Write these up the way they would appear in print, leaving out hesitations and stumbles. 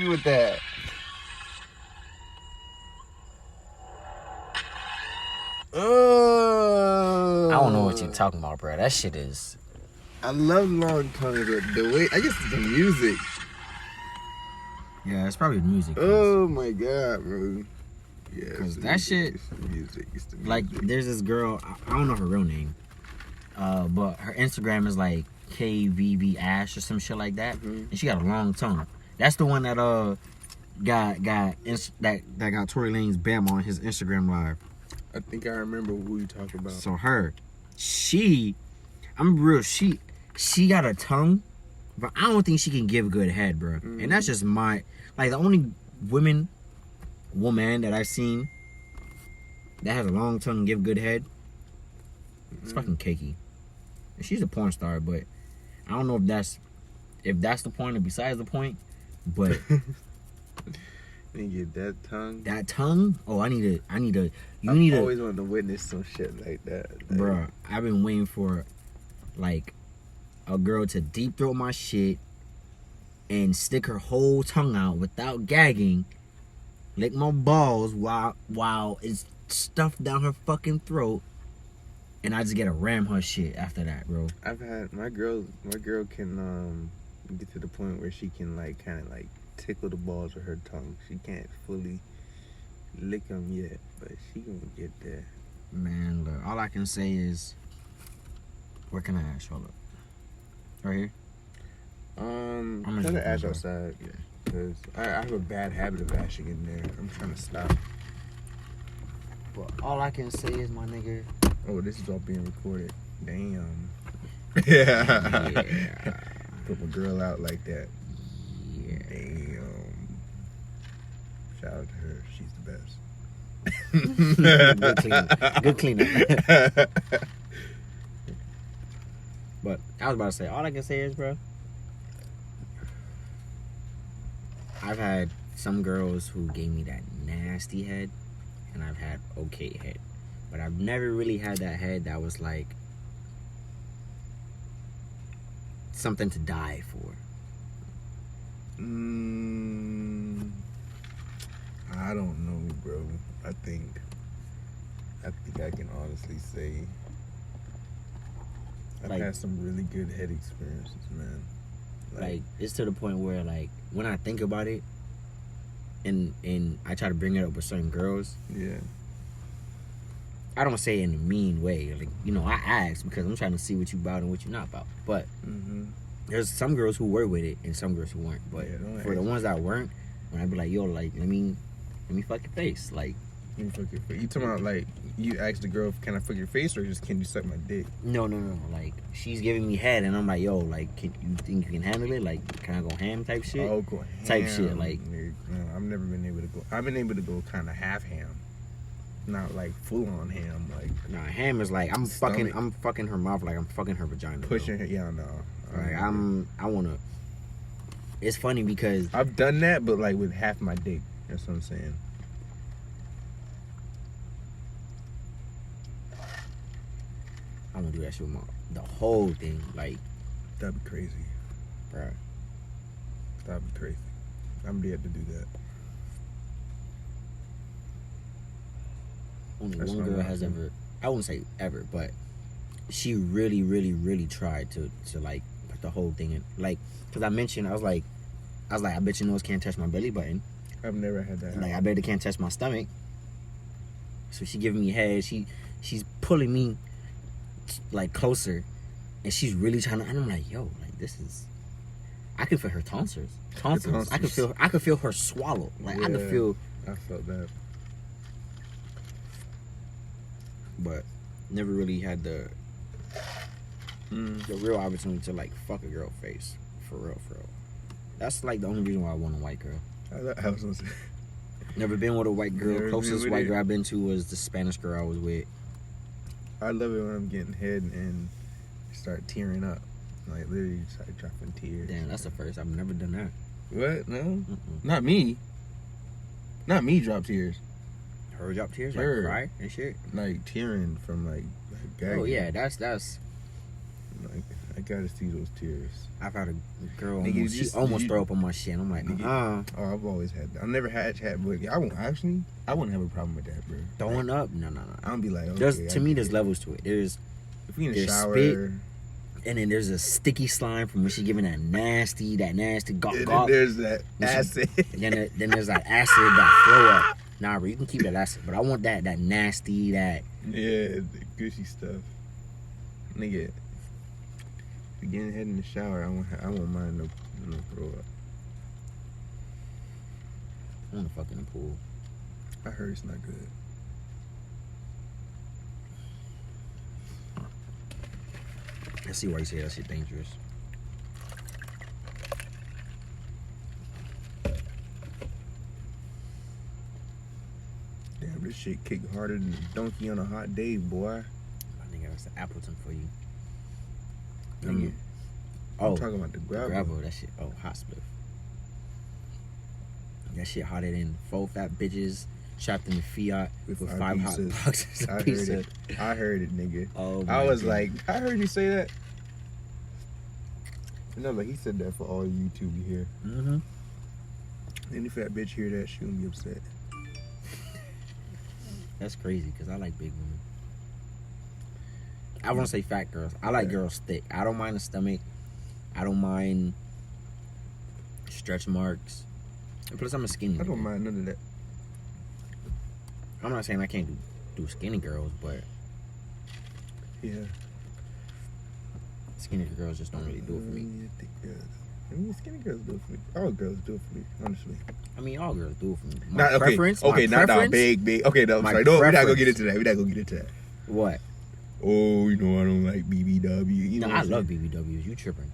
me with that. Oh. I don't know what you're talking about, bro. That shit is. I love long tongues, but the way I guess it's the music. Yeah, it's probably the music. Oh my god, bro. Yeah, because that shit. It's the music. It's the music. Like, there's this girl. I don't know her real name, but her Instagram is like KVV Ash or some shit like that, and she got a long tongue. That's the one that got Tory Lanez Bam on his Instagram live. I think I remember who you talking about. So I'm real. She got a tongue, but I don't think she can give good head, bro. And that's just the only woman that I've seen that has a long tongue and give good head. It's fucking cakey. And she's a porn star, but I don't know if that's the point or besides the point. But you get that tongue. That tongue? Oh, I need to. I always wanted to witness some shit like that, bro. I've been waiting for like a girl to deep throat my shit and stick her whole tongue out without gagging, lick my balls while it's stuffed down her fucking throat, and I just get to ram her shit after that, bro. I've had my girl can get to the point where she can like kind of like tickle the balls with her tongue. She can't fully lick them yet, but she gonna get there. Man, look, all I can say is, where can I ash? Hold up. Right here? I'm trying to ash outside, yeah, because I have a bad habit of ashing in there. I'm trying to stop. But all I can say is, my nigga. Oh, this is all being recorded. Damn. Yeah. Put my girl out like that. Yeah. Damn. Shout out to her. She's the best. Good cleanup. But I was about to say, all I can say is, bro, I've had some girls who gave me that nasty head, and I've had okay head. But I've never really had that head that was like something to die for. I don't know, bro. I think I can honestly say I've had some really good head experiences, man. Like it's to the point where like when I think about it and I try to bring it up with certain girls, yeah, I don't say it in a mean way. Like, you know, I ask because I'm trying to see what you about and what you're not about. But there's some girls who were with it and some girls who weren't. But for the ones that weren't, when I'd be like, yo, like, let me fuck your face. Like, let me fuck your face. You talking about like you ask the girl, can I fuck your face, or just can you suck my dick? No. Like, she's giving me head and I'm like, yo, like, you think you can handle it? Like, can I go ham type shit? Oh, go ham. Type shit, like. No, I've never been able to go. I've been able to go kind of half ham. Not like full on ham, like nah. Ham is like I'm fucking her mouth like I'm fucking her vagina. Pushing her, yeah, no. Like I wanna. It's funny because I've done that, but like with half my dick. That's what I'm saying. I'm gonna do that shit with the whole thing. Like that'd be crazy, bro. That'd be crazy. I'm gonna have to do that. Only one girl has ever, I wouldn't say ever, but she really, really, really tried to like put the whole thing in. Like, cause I mentioned, I was like, I bet your nose can't touch my belly button. I've never had that. Like, I bet it can't touch my stomach. So she giving me head. She's pulling me like closer, and she's really trying to. And I'm like, yo, like this is. I can feel her tonsils. I could feel her swallow. Like yeah, I could feel. I felt that. But never really had the real opportunity to like fuck a girl face for real. That's like the only reason why I want a white girl. I was gonna say. Never been with a white girl. Closest white girl I've been to was the Spanish girl I was with. I love it when I'm getting head and start tearing up, like literally start dropping tears. Damn, that's the first. I've never done that. What? No, not me. Not me. Drop tears. Her drop tears, like cry and shit, like tearing from like gagging. Oh yeah, that's. Like I gotta see those tears. I've had a girl Nigga, almost, she almost throw up on my shit. I'm like, Oh, I've always had that. I've never had but I won't have a problem with that, bro. throwing up? No. I don't be like, okay. There's levels to it. There's if we in the shower, spit, and then there's a sticky slime from when she giving that nasty gawk. And then there's that acid. Then there's that acid that throw up. Nah, bro, you can keep that acid, but I want that nasty, that the gushy stuff. Nigga, getting head in the shower, I won't mind no throw up. I want to fuck in the pool. I heard it's not good. I see why you say that shit dangerous. Damn, this shit kick harder than a donkey on a hot day, boy. My nigga, that's the Appleton for you. I'm talking about the gravel. Gravel, that shit. Oh, hot split. That shit hotter than 4 fat bitches trapped in the Fiat with 5 hot boxes of pizza. I heard it, nigga. Oh, I was like, I heard you say that. No, like he said that for all YouTube you hear. Mm-hmm. Any fat bitch hear that, she gonna be upset. That's crazy because I like big women. I want to say fat girls. I like girls thick. I don't mind the stomach. I don't mind stretch marks. And plus, I'm a skinny. I don't mind none of that. I'm not saying I can't do skinny girls, but yeah, skinny girls just don't really do it for me. I mean, skinny girls do it for me. All girls do it for me, honestly. I mean, all girls do it for me. My preference. Okay, not big. Okay, no, I'm sorry. No, we're not gonna get into that. What? Oh, you know I don't like BBW. You know I love BBWs. You tripping?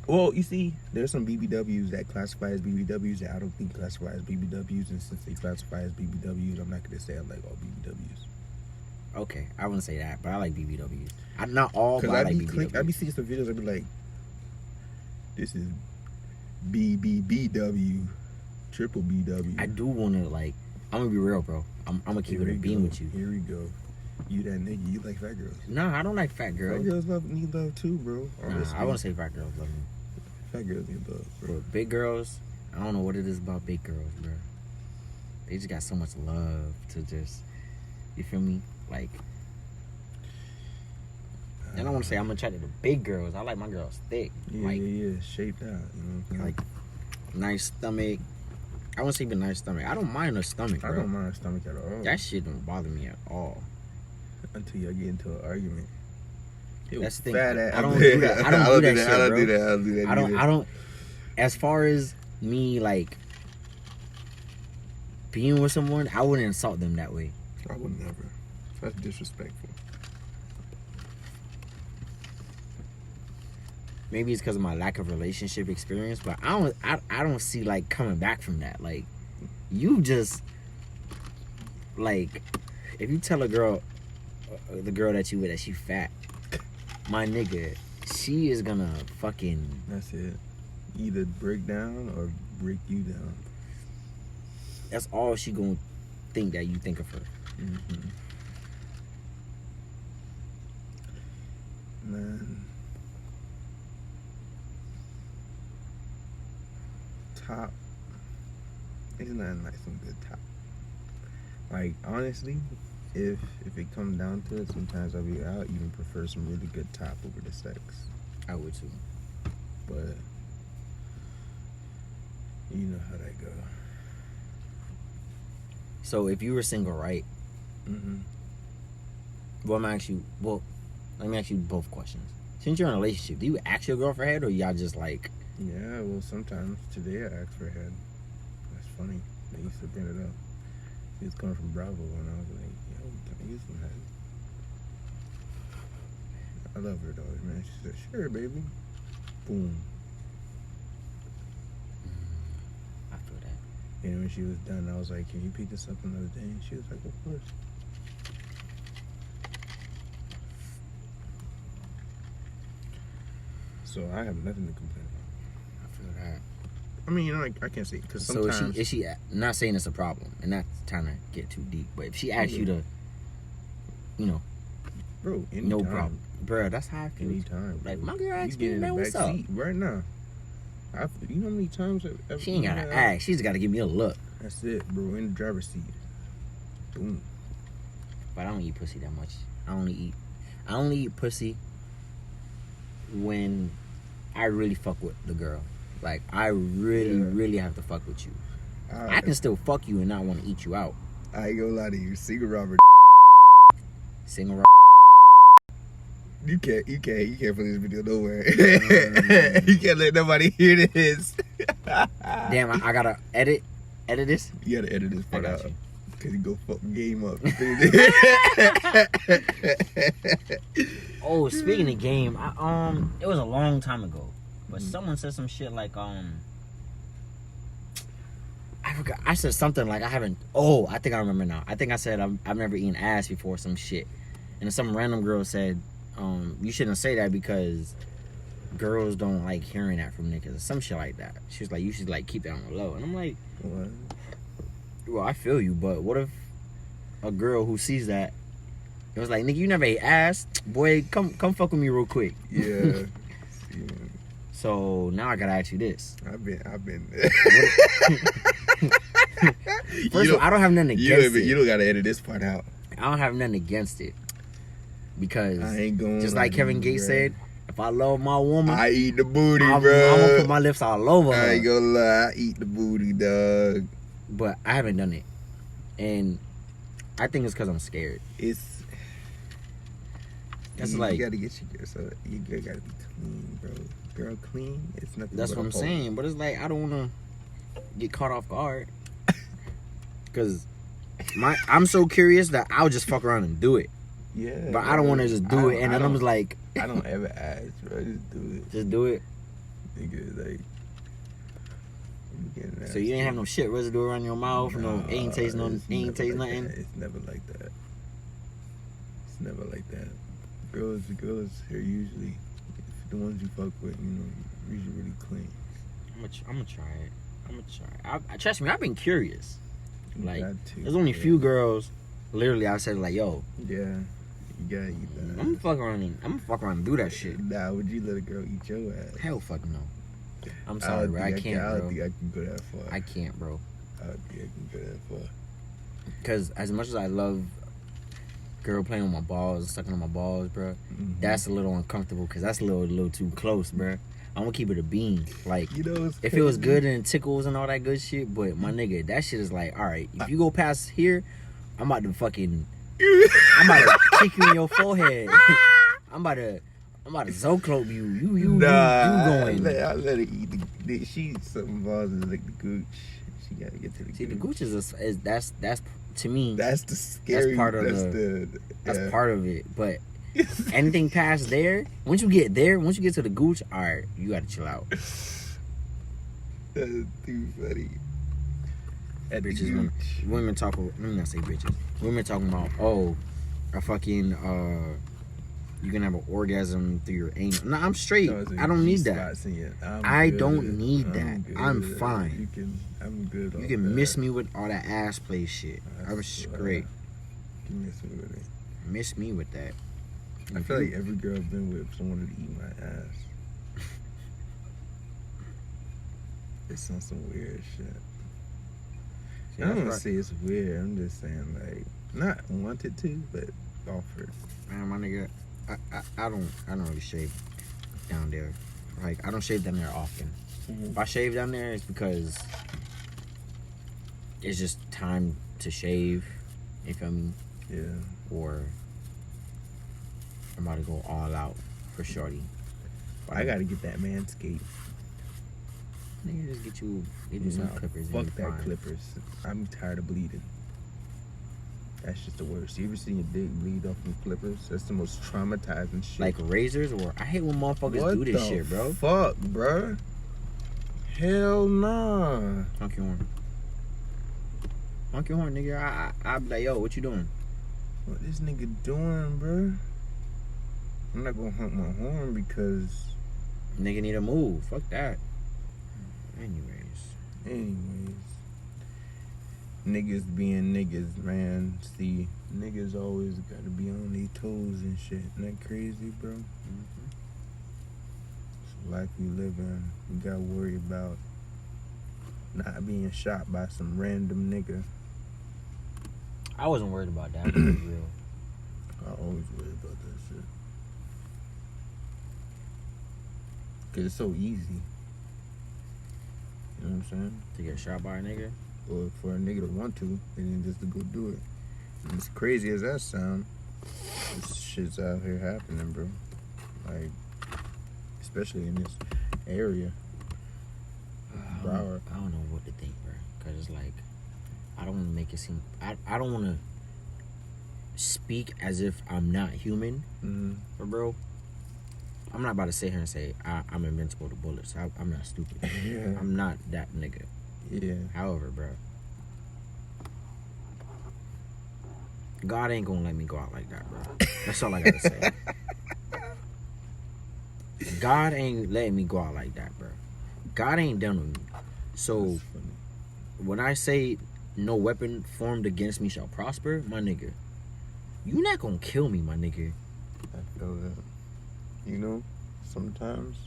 Well, you see, there's some BBWs that classify as BBWs that I don't think classify as BBWs, and since they classify as BBWs, I'm not gonna say I like all BBWs. Okay, I wouldn't say that, but I like BBWs. Not all, but I like BBWs. I be seeing some videos. I be like, this is BBBW, triple BW. I do want to like. I'm gonna be real, bro. I'm gonna keep it a beam with you. Here we go. You that nigga, you like fat girls. Nah, I don't like fat girls. Fat girls need love too, bro. Nah, I want to say fat girls love me. Fat girls need love, bro. But big girls, I don't know what it is about big girls, bro. They just got so much love to just, you feel me? Like, I don't want to say I'm attracted to big girls. I like my girls thick. Yeah, like, shaped out. You know, like nice stomach. I won't say even nice stomach. I don't mind her stomach, bro. I don't mind her stomach at all. That shit don't bother me at all. Until y'all get into an argument. That's the thing. I don't do that. I don't do that shit, bro. I don't. As far as me, like, being with someone, I wouldn't insult them that way. I would never. That's disrespectful. Maybe it's because of my lack of relationship experience, but I don't see like coming back from that. Like, you just like, if you tell a girl, the girl that you with, that she fat, my nigga, she is gonna fucking. That's it. Either break down or break you down. That's all she gonna think that you think of her. Mm-hmm. Man. Top. There's nothing like some good top. Like, honestly, if it comes down to it, sometimes I'll even prefer some really good top over the sex. I would too. But you know how that go. So if you were single, right? Mm-hmm. Well, let me ask you both questions. Since you're in a relationship, do you ask your girl for head, or y'all just like? Yeah, well, sometimes today I asked for head. That's funny. They used to bring it up. He was coming from Bravo, and I was like, yo, can I use some head? I love her, though, man. She said, sure, baby. Boom. I feel that. And when she was done, I was like, can you pick this up another day? And she was like, of course. So I have nothing to complain about. I feel that. I mean, you know, I can't say, because sometimes... So is she not saying it's a problem, and not trying to get too deep, but if she asks you to, you know, Bro, anytime. No problem. Bro, that's how I feel. Anytime. Like, bro. my girl You asked get me, in man, the what's back up? seat right now. You know how many times She ain't gotta ask. She just gotta give me a look. That's it, bro. In the driver's seat. Boom. But I don't eat pussy that much. I only eat pussy when I really fuck with the girl. Like, I really have to fuck with you. I can still fuck you and not want to eat you out. I ain't gonna lie to you. Single Robert. Single You can't put this video nowhere. You can't let nobody hear this. Damn, I gotta edit this. You gotta edit this part I got out. you. Cause you go fuck game up. Oh, speaking of game, it was a long time ago, but someone said some shit like I forgot. I said something like I haven't. Oh, I think I remember now. I think I said I've never eaten ass before, some shit, and some random girl said, you shouldn't say that because girls don't like hearing that from niggas or some shit like that. She was like, you should like keep that on the low, and I'm like, What? well, I feel you, but what if a girl who sees that, it was like, nigga, you never ate ass, boy, come fuck with me real quick. Yeah. So now I gotta ask you this. I've been. First of all, I don't have nothing against it. You don't gotta edit this part out. I don't have nothing against it because I ain't going. just like Kevin Gates said, if I love my woman, I eat the booty, I'm bro. gonna put my lips all over her. I ain't gonna lie, I eat the booty, dog. But I haven't done it, and I think it's because I'm scared. That's like, you gotta get your girl. So you gotta be clean, bro. Girl clean, it's nothing. that's but what a I'm pole. saying. But it's like I don't want to get caught off guard because I'm so curious that I'll just fuck around and do it. Yeah, But I don't want to just do it, and then I'm just like, I don't ever ask, bro. Just do it. just do it. Nigga, like. So you ain't have no shit residue around your mouth, ain't taste nothing. It's never like that. It's never like that. Girls are usually the ones you fuck with, usually really clean. I'm gonna try it. I trust me, I've been curious. Like, Got to, there's only a few girls. Literally, I said like, yo, Yeah, you gotta eat that. I'm gonna fuck around and do that shit. Nah, would you let a girl eat your ass? Hell, fuck no. I'm sorry, bro. I can't, I bro. don't think I can go that far. I can't, bro. I don't think I can go that far. Because as much as I love girl playing with my balls, sucking on my balls, bro, that's a little uncomfortable because that's a little too close, bro. I'm gonna keep it a bean. Like, if it was good and tickles and all that good shit, but my nigga, that shit is like, all right, if you go past here, I'm about to kick you in your forehead. I'm about to Zoclope you. You going. I let her eat she something balls and lick the gooch. She gotta get to the gooch. See, the gooch is that's to me. That's the scary. That's part of that's part of it. But anything past there, once you get to the gooch, all right, you gotta chill out. That's too funny. At the Bitches, gooch. women talk. Let me not say bitches. Women talking about a fucking you can have an orgasm through your anus. No, I'm straight. I don't need that. I don't need that. I'm fine. I'm good. You can miss me with all that ass play shit. I'm straight. You can miss me with it. Miss me with that. I feel like every girl I've been with someone to eat my ass. It's on some weird shit. I don't want to say it's weird. I'm just saying, like, not wanted to, but offered. Man, my nigga, I don't really shave down there. Like, I don't shave down there often. If I shave down there, it's because it's just time to shave. You feel me? Yeah. Or I'm about to go all out for shorty. I gotta get that Manscaped. Nigga, just get you some clippers. Fuck that clippers. I'm tired of bleeding. That's just the worst. You ever seen your dick bleed off from clippers? That's the most traumatizing shit. Like razors, or I hate when motherfuckers do this shit, bro. Fuck, bro. Hell nah. Honk your horn. Honk your horn, nigga. I be like, yo, what you doing? What this nigga doing, bro? I'm not gonna honk my horn because nigga need to move. Fuck that. Anyways. niggas being niggas, man. See, niggas always gotta be on their toes and shit. Isn't that crazy, bro? Mm-hmm. It's the life we live in. We gotta worry about not being shot by some random nigga. I wasn't worried about that. To be real. I always worry about that shit. Cause it's so easy. You know what I'm saying? To get shot by a nigga. Or for a nigga to want to, and then just to go do it. And as crazy as that sound, this shit's out here happening, bro. Like, especially in this area. I don't know what to think, bro. Cause it's like, I don't want to make it seem. I don't want to speak as if I'm not human, but bro, I'm not about to sit here and say I'm invincible to bullets. I'm not stupid. Yeah. I'm not that nigga. Yeah. However, bro, God ain't gonna let me go out like that, bro. That's all I gotta say. God ain't letting me go out like that, bro. God ain't done with me. So when I say no weapon formed against me shall prosper, my nigga, you not gonna kill me, my nigga. I feel that. You know, sometimes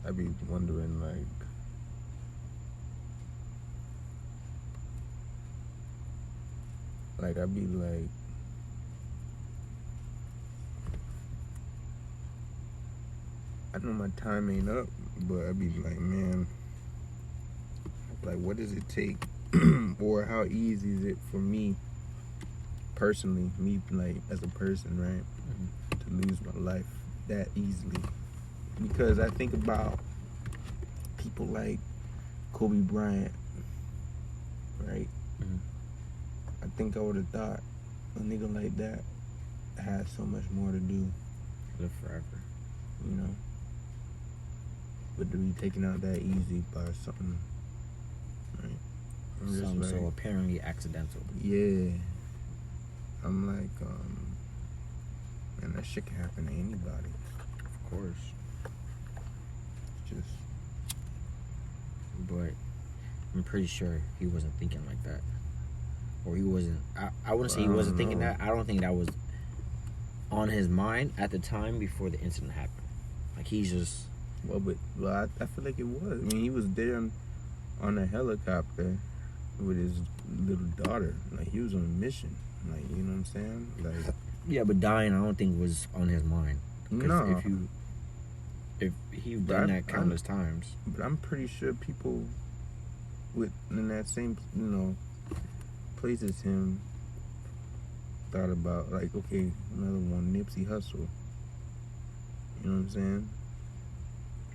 I be wondering, like I be like, I know my time ain't up, but I be like, man, like, what does it take, or how easy is it for me, personally, me, like, as a person, right, to lose my life that easily? Because I think about people like Kobe Bryant, right? I think I would have thought a nigga like that had so much more to do. Live forever. You know? But to be taken out that easy by something, right? I'm just Something like, so apparently accidental. yeah. I'm like, man, that shit can happen to anybody. Of course. It's just, But I'm pretty sure he wasn't thinking like that. Or he wasn't, I wouldn't say he wasn't thinking that. I don't think that was on his mind at the time before the incident happened. Like, he's just... I feel like it was. I mean, he was there on a helicopter with his little daughter. Like, he was on a mission. Like, you know what I'm saying? Like, yeah, but dying, I don't think was on his mind. No. If he'd done that countless times. But I'm pretty sure people in that same, place as him thought about, like, okay, another one, Nipsey Hussle. You know what I'm saying?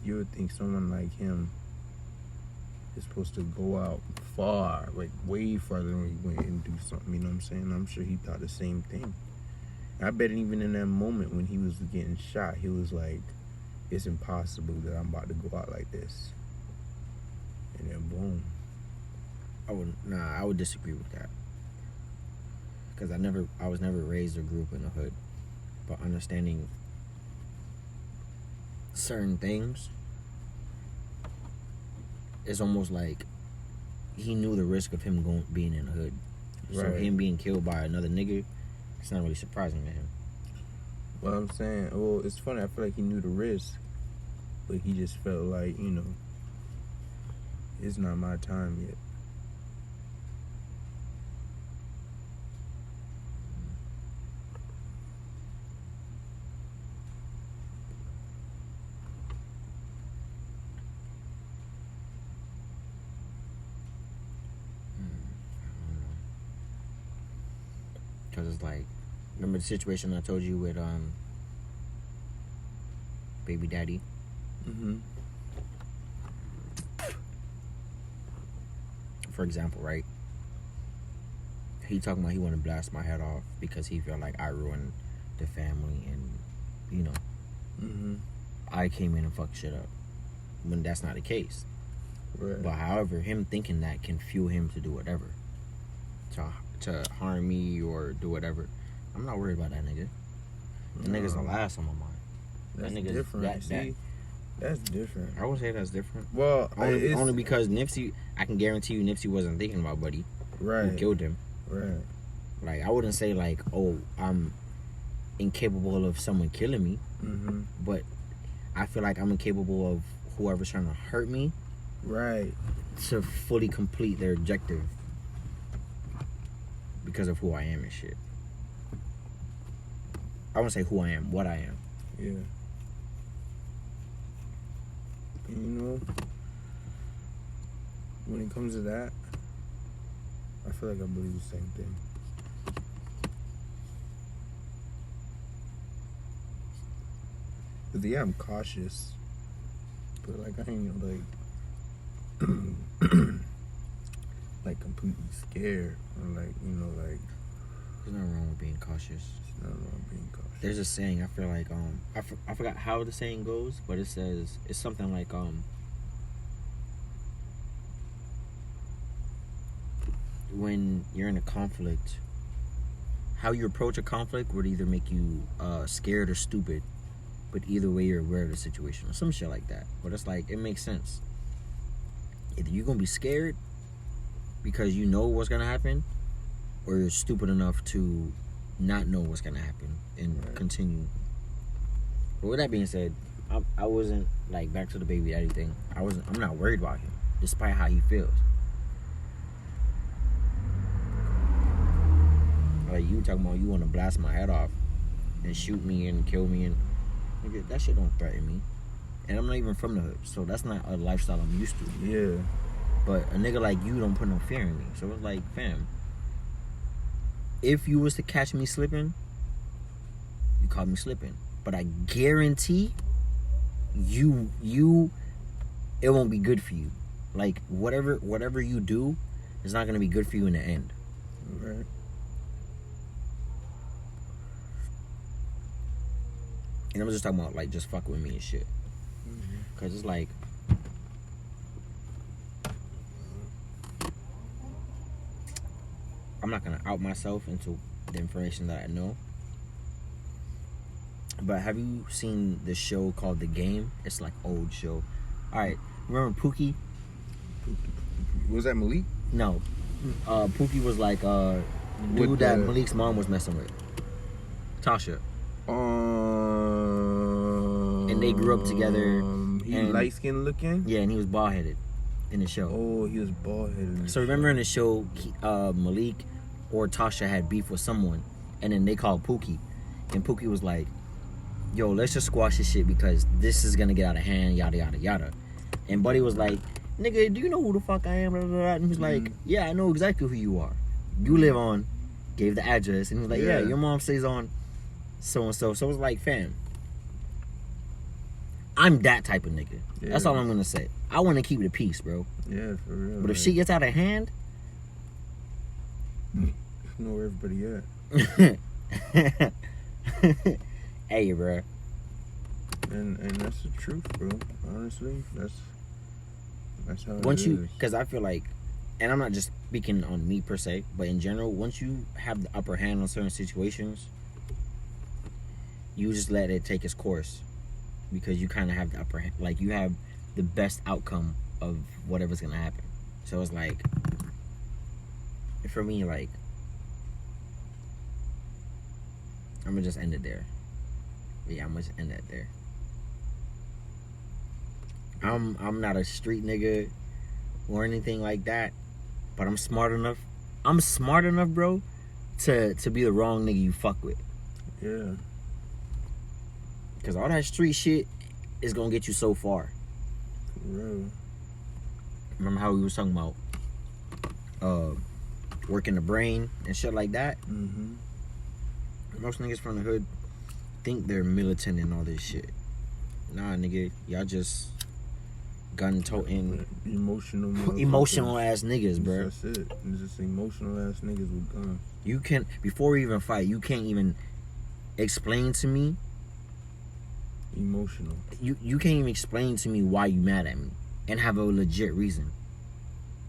You would think someone like him is supposed to go out far, like way farther than he went and do something, you know what I'm saying? I'm sure he thought the same thing. I bet even in that moment when he was getting shot, he was like, it's impossible that I'm about to go out like this. And then boom. I would disagree with that. Because I was never raised or grew up in the hood. But understanding certain things, it's almost like he knew the risk of him being in the hood. So him being killed by another nigga, it's not really surprising to him. Well, I'm saying, it's funny. I feel like he knew the risk, but he just felt like, it's not my time yet. Because it's like, remember the situation I told you with baby daddy? Mm-hmm. For example, right? He talking about he want to blast my head off because he felt like I ruined the family and, Mm-hmm. I came in and fucked shit up. When that's not the case. Right. But however, him thinking that can fuel him to do whatever. To harm me or do whatever. I'm not worried about that nigga. That nigga's the last on my mind. That's that nigga's different. That's different. I would say that's different. Well, Only because Nipsey, I can guarantee you Nipsey wasn't thinking about Buddy right. who killed him. Right. Like, I wouldn't say, like, oh, I'm incapable of someone killing me. Mm-hmm. But I feel like I'm incapable of whoever's trying to hurt me. Right. To fully complete their objective. Because of who I am and shit. I won't say who I am, what I am. Yeah. And you know, when it comes to that, I feel like I believe the same thing. But yeah, I'm cautious. But like I ain't like completely scared or like, you know, like there's nothing wrong with being cautious. There's nothing wrong with being cautious. There's a saying, I feel like I forgot how the saying goes, but it says it's something like when you're in a conflict, how you approach a conflict would either make you scared or stupid, but either way you're aware of the situation or some shit like that. But it's like, it makes sense. Either you're gonna be scared because you know what's gonna happen, or you're stupid enough to not know what's gonna happen and continue. But with that being said, I wasn't like, back to the baby daddy thing. I'm not worried about him, despite how he feels. Like, you talking about you want to blast my head off and shoot me and kill me, and nigga, that shit don't threaten me. And I'm not even from the hood, so that's not a lifestyle I'm used to. Yeah. But a nigga like you don't put no fear in me. So it's like, fam, if you was to catch me slipping, you caught me slipping. But I guarantee you it won't be good for you. Like, whatever you do is not gonna be good for you in the end. Right. And I'm just talking about, like, just fuck with me and shit. Mm-hmm. Cause it's like, I'm not gonna out myself into the information that I know. But have you seen the show called The Game? It's like old show. Alright, remember Pookie? Was that Malik? No. Pookie was like dude that Malik's mom was messing with. Tasha. And they grew up together. He light skinned looking? Yeah, and he was bald headed in the show. Oh, he was bald headed. So remember in the show, Malik or Tasha had beef with someone, and then they called Pookie, and Pookie was like, yo, let's just squash this shit because this is gonna get out of hand, yada yada yada. And Buddy was like, nigga, do you know who the fuck I am? Blah, blah, blah. And he was like, yeah, I know exactly who you are. You live on, gave the address, and he was like, yeah, your mom stays on so and so. So it was like, fam, I'm that type of nigga. Yeah. That's all I'm gonna say. I want to keep the peace, bro. Yeah, for real. But if shit gets out of hand, you know where everybody at. Hey, bro. And that's the truth, bro. Honestly, that's how once it is. Because I feel like, and I'm not just speaking on me per se, but in general, once you have the upper hand on certain situations, you just let it take its course, because you kind of have the upper hand. Like, you have the best outcome of whatever's gonna happen. So it's like, for me, like, I'm gonna just end it there. Yeah, I'm gonna just end it there. I'm not a street nigga or anything like that, but I'm smart enough. I'm smart enough, bro, to be the wrong nigga you fuck with. Yeah. Cause all that street shit is gonna get you so far. For real. Remember how we was talking about working the brain and shit like that? Mm-hmm. Most niggas from the hood think they're militant and all this shit. Nah, nigga, y'all just gun-toting, emotional ass niggas, bro. That's it. It's just emotional ass niggas with guns. You can, before we even fight, you can't even explain to me. Emotional. You can't even explain to me why you mad at me and have a legit reason.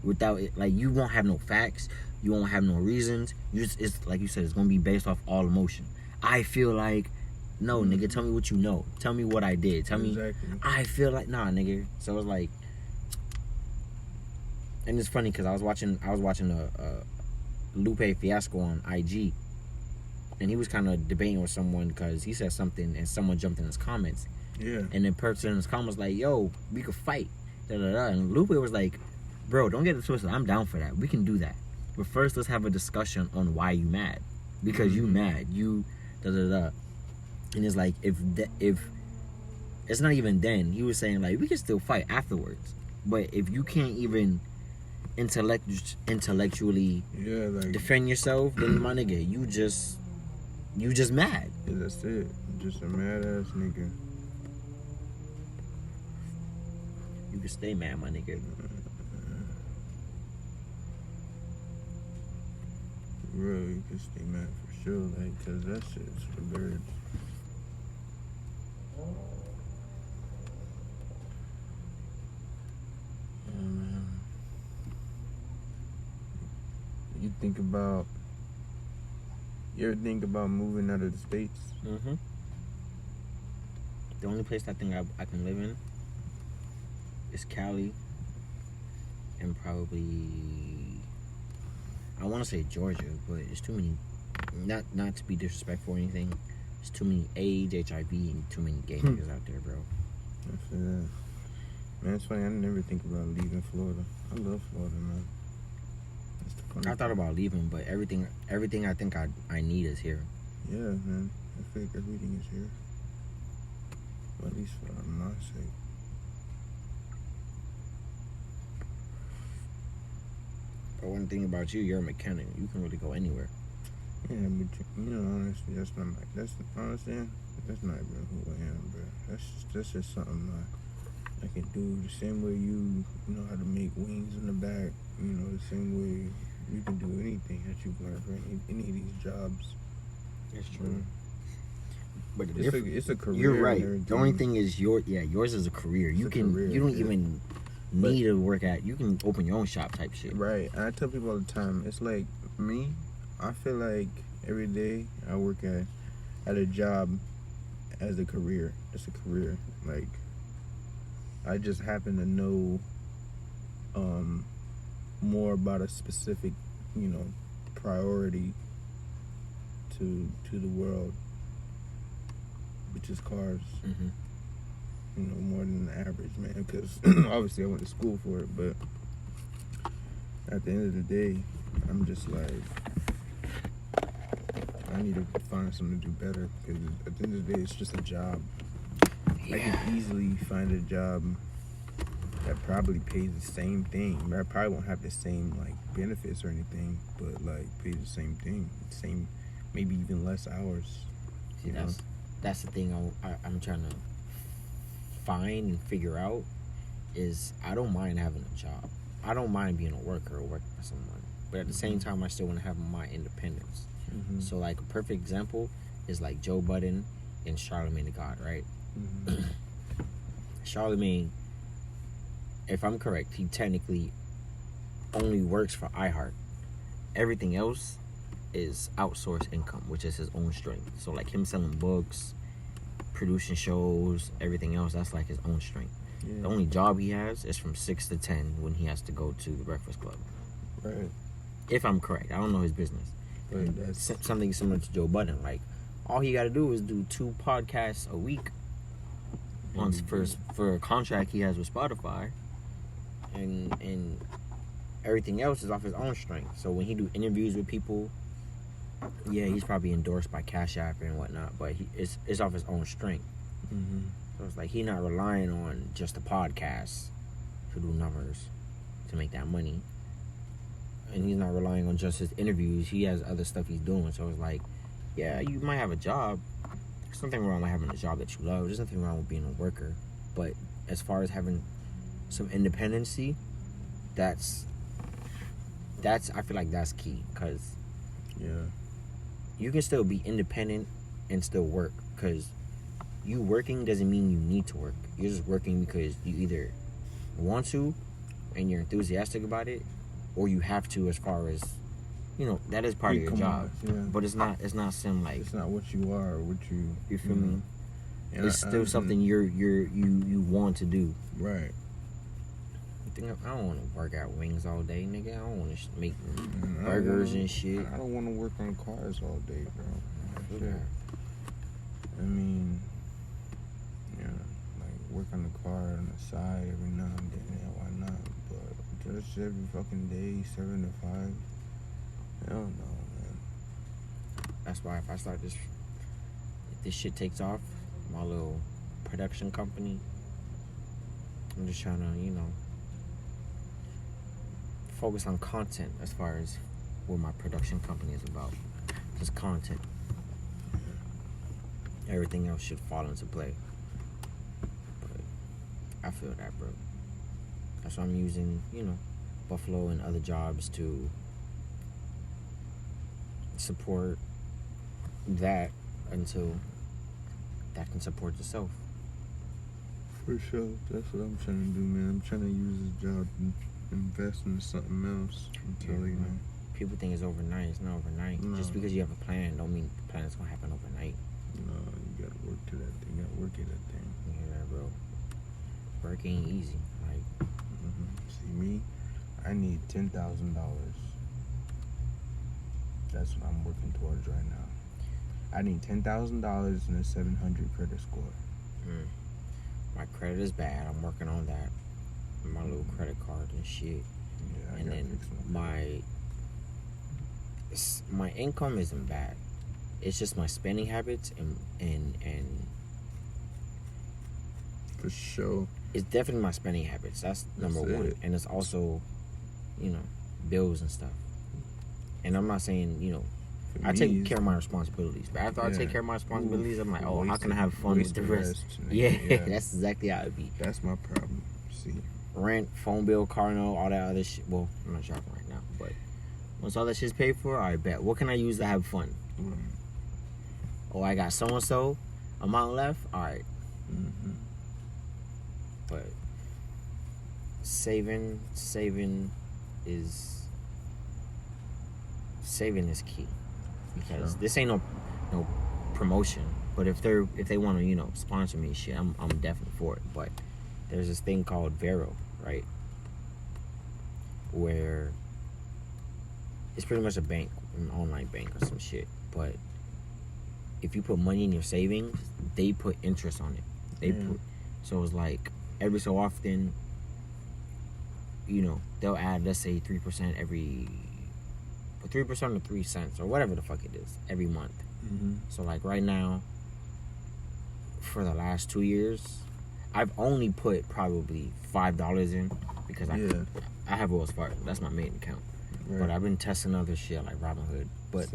Without it, like, you won't have no facts. You won't have no reasons. It's like you said, it's gonna be based off all emotion. I feel like No, nigga, tell me what you know. Tell me what I did. Tell me. Exactly. I feel like nah, nigga. So it's like, and it's funny because I was watching a Lupe Fiasco on IG, and he was kind of debating with someone because he said something and someone jumped in his comments, Yeah. and the person in his comments was like, "Yo, we could fight." Da, da, da. And Lupe was like, "Bro, don't get it twisted. I'm down for that. We can do that. But first, let's have a discussion on why you mad. Because you mad. You da da da." And it's like if it's not even then. He was saying like we can still fight afterwards, but if you can't even intellectually Like defend yourself, then my nigga, you just mad. yeah, that's it. Just a mad ass nigga. You can stay mad, my nigga. Really, you can stay mad for sure, like, cause that shit's for birds. Yeah, man. You ever think about moving out of the States? Mm-hmm. The only place I think I can live in is Cali, and probably I want to say Georgia, but it's too many. Not to be disrespectful or anything. There's too many AIDS, HIV, and too many gay niggas out there, bro. I feel that. Man, it's funny. I never think about leaving Florida. I love Florida, man. That's the funny I thought thing. about leaving, but everything I think I need is here. Yeah, man. I feel like everything is here. Well, at least for my sake. But one thing about you, you're a mechanic. You can really go anywhere. Yeah, but you know, honestly, that's not even who I am, bro. That's just something I can do. The same way you know how to make wings in the back, you know, the same way you can do anything that you've learned for any of these jobs. That's true. But It's a career. You're and right. everything. The only thing is yours is a career. You don't even need to work at. You can open your own shop type shit. Right. And I tell people all the time, it's like me. I feel like every day I work at a job as a career. It's a career. Like I just happen to know more about a specific, you know, priority to the world, which is cars. Mm-hmm. You know, more than the average man, because obviously I went to school for it, but at the end of the day, I'm just like, I need to find something to do better, because at the end of the day, it's just a job. I can easily find a job that probably pays the same thing. I probably won't have the same like benefits or anything, but like pays the same thing, same, maybe even less hours. See, that's the thing I'm trying to find and figure out is I don't mind having a job. I don't mind being a worker or working for someone, but at the same time, I still want to have my independence. Mm-hmm. So like a perfect example is like Joe Budden and Charlamagne the God, right? Mm-hmm. Charlamagne, if I'm correct, he technically only works for iHeart. Everything else is outsourced income, which is his own strength. So like him selling books, producing shows, everything else, that's like his own strength. Yeah. The only job he has is from 6 to 10 when he has to go to the Breakfast Club. Right. If I'm correct. I don't know his business. But that's Something similar to Joe Budden. Like, all he got to do is do 2 podcasts a week for a contract he has with Spotify. And everything else is off his own strength. So when he do interviews with people, yeah, he's probably endorsed by Cash App and whatnot, but it's off his own strength. Mm-hmm. So it's like he's not relying on just a podcast to do numbers to make that money. And he's not relying on just his interviews. He has other stuff he's doing. So it's like, yeah, you might have a job. There's nothing wrong with having a job that you love. There's nothing wrong with being a worker. But as far as having some independency, that's I feel like that's key. Because Yeah. you can still be independent and still work. Because you working doesn't mean you need to work. You're just working because you either want to and you're enthusiastic about it, or you have to as far as that is part of your job. Yeah. But it's not something like, It's not what you are or what you. you feel me? And It's still something you want to do. Right. I don't want to work at Wings all day, nigga. I don't want to make And burgers and shit. I don't want to work on cars all day, bro. Yeah. I mean, yeah, like work on the car on the side every now and then. Yeah, why not? But just every fucking day, 7 to 5. Hell no, man. That's why if this shit takes off, my little production company, I'm just trying to, focus on content as far as what my production company is about. Just content. Everything else should fall into play. But I feel that, bro. That's why I'm using, Buffalo and other jobs to support that until that can support yourself. For sure. That's what I'm trying to do, man. I'm trying to use this job and invest in something else until, People think it's overnight. It's not overnight. No. Just because you have a plan don't mean the plan is going to happen overnight. No, you gotta work to that thing. You gotta work at that thing. Yeah, bro. Work ain't easy. Like, See, me, I need $10,000. That's what I'm working towards right now. I need $10,000 and a 700 credit score. My credit is bad. I'm working on that. My little credit card and shit. Yeah, And then my income isn't bad. It's just my spending habits and for sure. It's definitely my spending habits. That's number one. And it's also, bills and stuff. And I'm not saying, I take care of my responsibilities. But after I take care of my responsibilities, I'm like, how can I have fun with the rest? Yeah, that's exactly how it be. That's my problem. See, rent, phone bill, car note, all that other shit. Well, I'm not shopping right now, but once all that shit's paid for, I bet. What can I use to have fun? Oh, I got so and so amount left. All right. But saving is key, because this ain't no promotion. But if they want to sponsor me and shit, I'm definitely for it. But there's this thing called Vero, right? Where it's pretty much a bank, an online bank or some shit. But if you put money in your savings, they put interest on it. So it's like every so often, they'll add, let's say 3% every 3% or 3 cents or whatever the fuck it is every month. So like right now, for the last 2 years, I've only put probably $5 in because I have Wells Fargo. That's my main account. But I've been testing other shit like Robinhood. But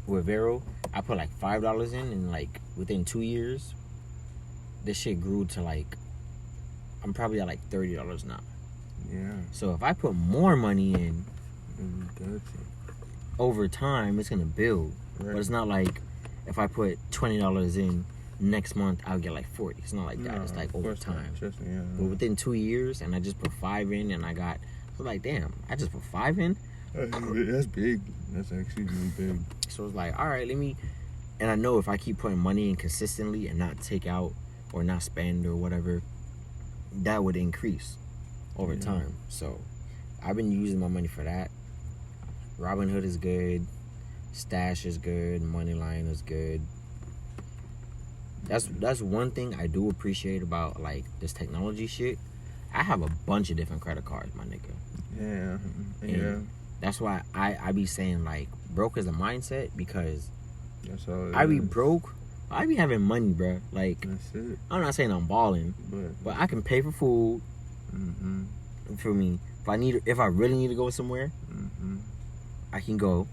with Vero, I put like $5 in, and like within 2 years, this shit grew to like, I'm probably at like $30 now. Yeah. So if I put more money in, over time, it's gonna build. But it's not like if I put $20 in, next month I'll get like 40. It's not like that. It's like over time. But within 2 years, and I just put 5 in, and I was like, damn, I just put 5 in. That's big. That's actually really big. So it's like, all right, and I know if I keep putting money in consistently and not take out or not spend or whatever, that would increase over time. So I've been using my money for that. Robinhood is good. Stash is good. Moneyline is good. That's one thing I do appreciate about like this technology shit. I have a bunch of different credit cards, my nigga. Yeah. That's why I be saying like broke is a mindset, because that's all I be broke. I be having money, bro. Like, that's it. I'm not saying I'm balling, but I can pay for food. For me, if I really need to go somewhere, I can go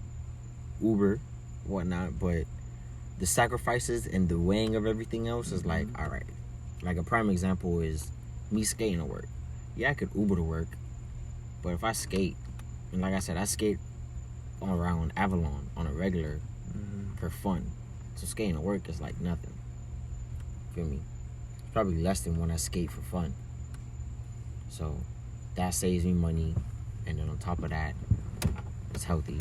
Uber, whatnot. But the sacrifices and the weighing of everything else is like, all right. Like a prime example is me skating to work. Yeah, I could Uber to work, but if I skate, and like I said, I skate around Avalon on a regular for fun. So skating to work is like nothing. Feel me? It's probably less than when I skate for fun. So that saves me money, and then on top of that, it's healthy.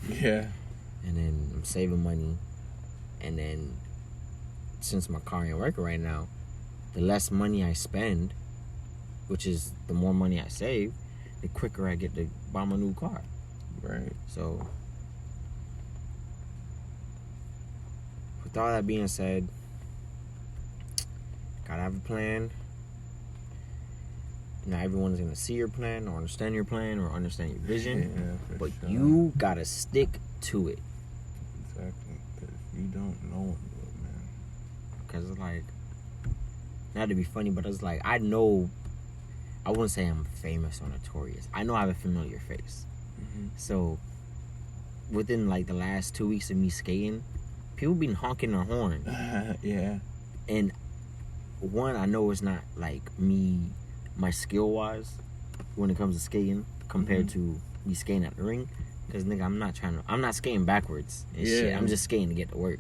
Yeah. And then I'm saving money. And then since my car ain't working right now, the less money I spend, which is the more money I save, the quicker I get to buy my new car. Right. So, with all that being said, gotta have a plan. Not everyone is gonna see your plan or understand your plan or understand your vision, Yeah, for but sure. you gotta stick to it. Exactly. Because if you don't know it, man. Cause it's like, not to be funny, but it's like I know. I wouldn't say I'm famous or notorious. I know I have a familiar face. Mm-hmm. So, within like the last 2 weeks of me skating, people been honking their horn. Yeah. And one, I know it's not like me, my skill wise, when it comes to skating compared to me skating at the ring. Because nigga, I'm not skating backwards and shit. I'm just skating to get to work.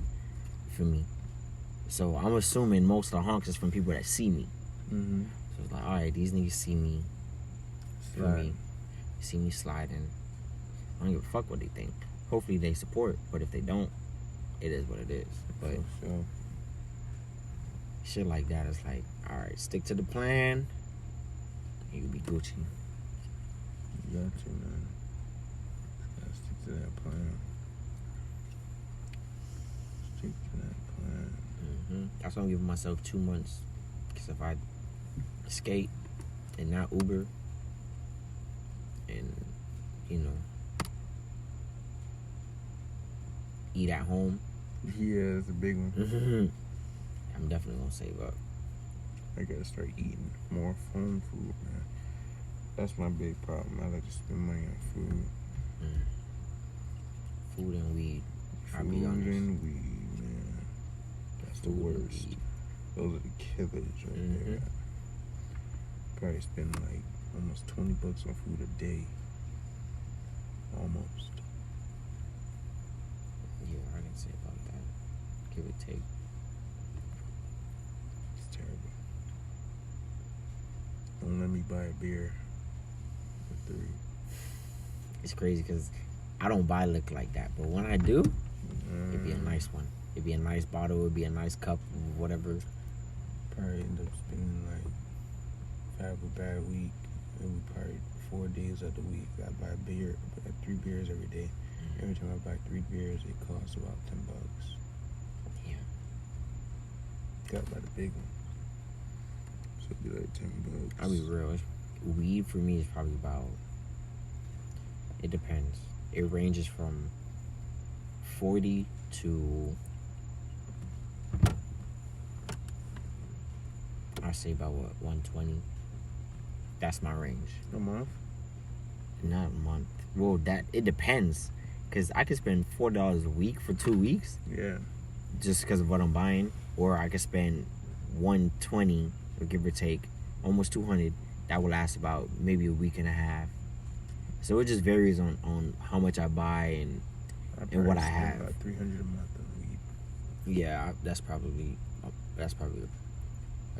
For me. So I'm assuming most of the honks is from people that see me. Mm-hmm. So it's like, alright, these niggas see me. Feel me? See me sliding. I don't give a fuck what they think. Hopefully they support, but if they don't, it is what it is. But For sure. shit like that is like, alright, stick to the plan. And you'll be Gucci. You got to, man. Gotta stick to that plan. Stick to that plan. That's why I'm giving myself 2 months. Because if I skate and not Uber and, you know, eat at home, Yeah, that's a big one. I'm definitely gonna save up. I gotta start eating more home food, man. That's my big problem. I like to spend money on food. Food and weed. I'll Food be honest. and weed, man. That's the Food and worst. weed. Those are the killers right there. Probably spend like almost $20 on food a day. Almost. Yeah, I can say about that. Give or take. It's terrible. Don't let me buy a beer for $3. It's crazy because I don't buy liquor like that, but when I do, it'd be a nice one. It'd be a nice bottle. It'd be a nice cup, whatever. Probably end up spending like, if I have a bad week, it would probably 4 days of the week. I buy a beer, 3 beers every day. Every time I buy 3 beers, it costs about $10. Yeah. Got to buy the big one. So it'd be like $10. I'll be real. Weed for me is probably about. It depends. It ranges from 40 to. I say about what, 120. That's my range. A month? Not a month. Well, it depends, cause I could spend $4 a week for 2 weeks. Yeah. Just because of what I'm buying, or I could spend 120, or give or take, almost 200. That will last about maybe a week and a half. So it just varies on how much I buy and what I have. About $300 a month on weed. Yeah, that's probably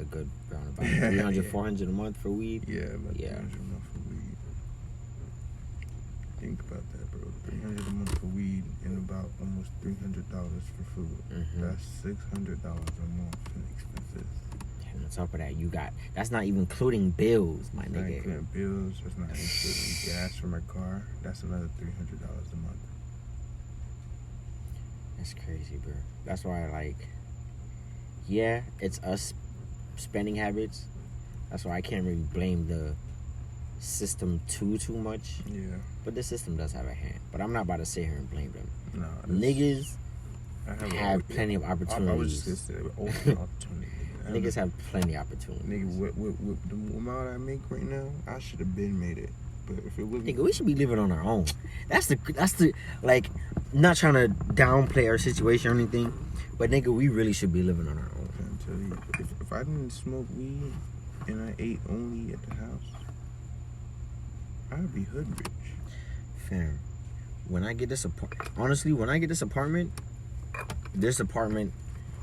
a good roundabout. 300, 400 a month for weed. Yeah, about Yeah. $300 a month for weed. Think about that, bro. $300 a month for weed and about almost $300 for food. That's $600 a month in expenses. And on top of that, that's not even including bills, my That's not nigga. including bills. That's not including gas for my car. That's another $300 a month. That's crazy, bro. That's why, yeah, it's us spending habits. That's why I can't really blame the system too much. Yeah. But the system does have a hand. But I'm not about to sit here and blame them. No. Niggas have plenty of opportunities. I was just gonna say, open opportunity. Niggas have plenty of opportunities. Nigga, with the amount I make right now, I should have been made it. But if it wasn't, Nigga, we should be living on our own. That's the not trying to downplay our situation or anything, but nigga, we really should be living on our own. I'm telling you, if I didn't smoke weed and I ate only at the house, I'd be hood rich. Fam, when I get this apartment,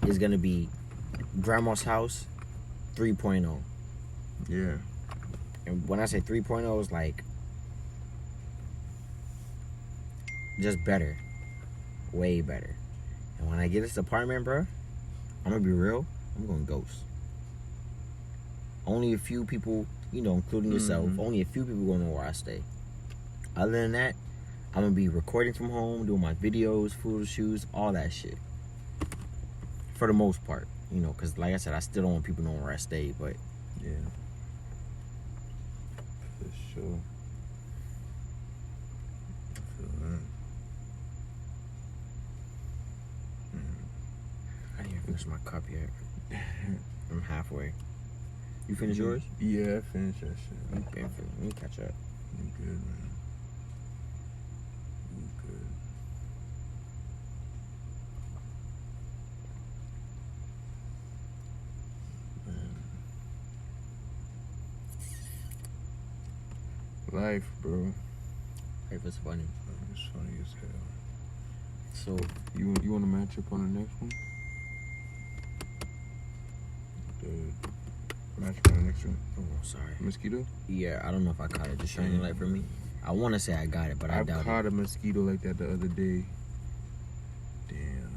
is gonna be grandma's house 3.0. Yeah. And when I say 3.0, it's like just better, way better. And when I get this apartment, bro, I'm gonna be real. I'm going ghost. Only a few people, including yourself. Only a few people gonna know where I stay. Other than that, I'm gonna be recording from home, doing my videos, photo shoots, all that shit. For the most part, because like I said, I still don't want people knowing where I stay, but Yeah. For sure. I feel that. I didn't even finish my cup yet. I'm halfway. You finished yours? Yeah, I finished that shit. Let me catch up. You good, man. You good. Man. Life, bro. Life is funny. It's funny as hell. So You want to match up on the next one? Dude. Match up on the next one. oh, sorry. Mosquito? Yeah, I don't know if I caught it. Just shining light for me. I want to say I got it, but I doubt caught a mosquito like that the other day. Damn.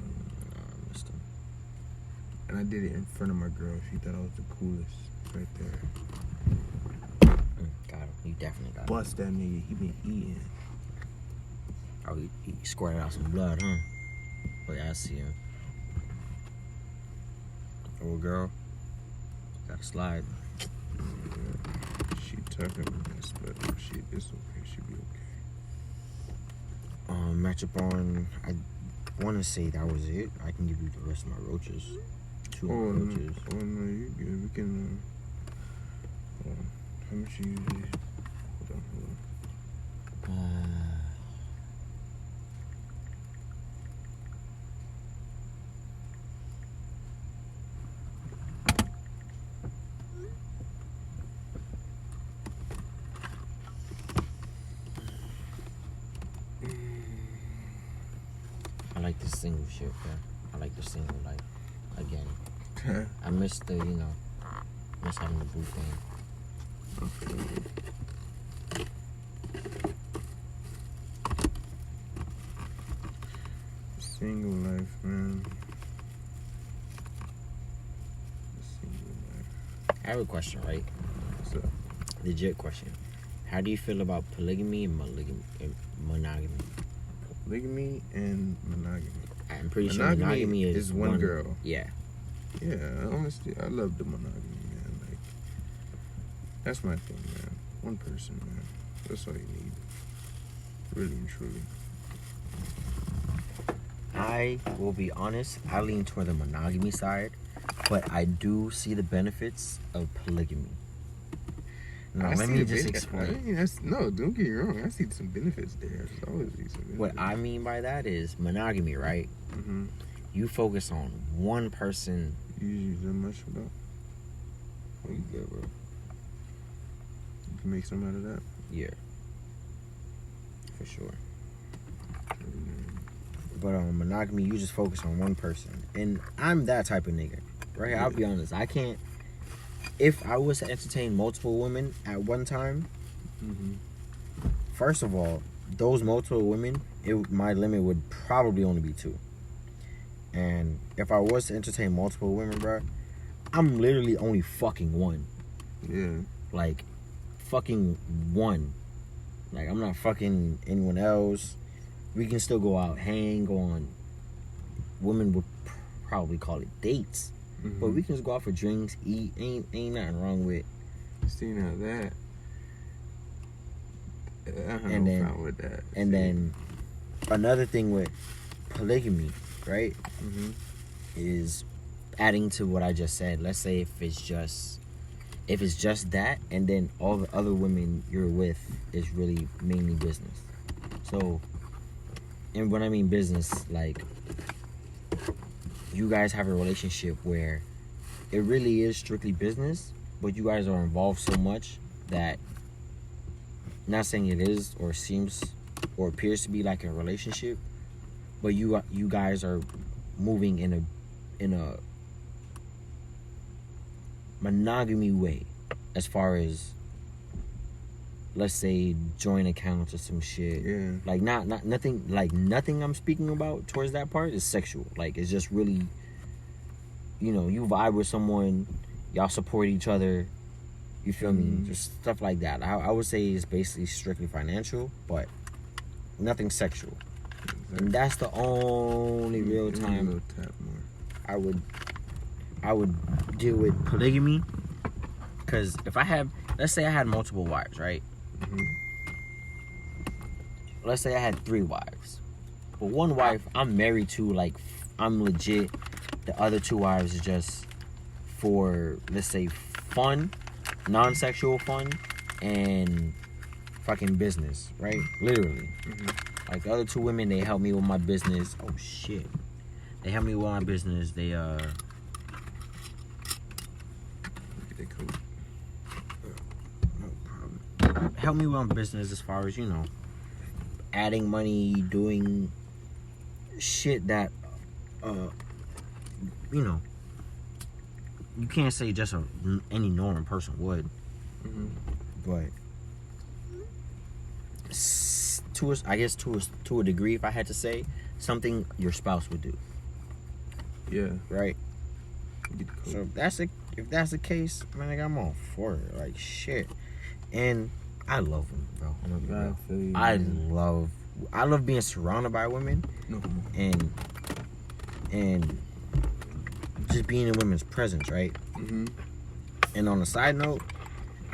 I missed him. And I did it in front of my girl. She thought I was the coolest right there. Got him. You definitely got him. Bust that nigga. He been eating. Oh, he squirted out some blood, huh? But yeah, I see him. Oh, girl. Gotta slide. Yeah. She talking this, but it's okay. She'll be okay. Match up on. I want to say that was it. I can give you the rest of my roaches. Two roaches. Oh no, you good. We can. How much you usually? Hold on. I like this single shit, bro. I like the single life. Again. Okay. I miss the, miss having the blue thing. Single life, man. Single life. I have a question, right? What's up? Legit question. How do you feel about polygamy and monogamy? Polygamy and monogamy. I'm pretty sure monogamy is one girl. Yeah. Yeah, honestly, I love the monogamy, man. Like, that's my thing, man. One person, man. That's all you need. Really and truly. I will be honest, I lean toward the monogamy side, but I do see the benefits of polygamy. Now, let me just explain. No, don't get me wrong. I see some benefits there. There's always some benefits. What I mean by that is monogamy, right? Mm-hmm. You focus on one person. You use that much for that? Oh, you good, bro? You can make some out of that? Yeah. For sure. Mm-hmm. But monogamy, you just focus on one person. And I'm that type of nigga, right? Yeah. I'll be honest. I can't. If I was to entertain multiple women at one time, first of all, those multiple women, my limit would probably only be 2. And if I was to entertain multiple women, bro, I'm literally only fucking one. Yeah. Like, fucking one. Like, I'm not fucking anyone else. We can still go out, hang, go on. Women would probably call it dates. Mm-hmm. But we can just go out for drinks, eat. Ain't nothing wrong with. See, now that. I have And no then- problem with that. And then another thing with polygamy, right, is adding to what I just said. Let's say if it's just that, and then all the other women you're with is really mainly business. So, and when I mean business, like, you guys have a relationship where it really is strictly business, but you guys are involved so much that, not saying it is or seems or appears to be like a relationship, but you guys are moving in a monogamy way, as far as let's say, joint accounts or some shit. Yeah. Like nothing I'm speaking about towards that part is sexual. Like it's just really, you know, you vibe with someone, y'all support each other. You feel me? Just stuff like that. I would say it's basically strictly financial, but nothing sexual. Exactly. And that's the only real time I would deal with polygamy. Because if I have, let's say I had multiple wives, right? Let's say I had 3 wives. But one wife I'm married to, like, I'm legit. The other 2 wives is just for, let's say, fun, non-sexual fun, and fucking business, right? Literally. Like, the other 2 women, they help me with my business. Oh, shit. They help me with my business. They, help me with my business as far as, you know, adding money, doing shit that, you know, you can't say just any normal person would. But I guess to a degree, if I had to say, something your spouse would do. Yeah. Right? So if that's the case, man, like, I'm all for it. Like, shit. And I love women, bro. I'm gonna be real. I love being surrounded by women, and just being in women's presence, right? And on a side note,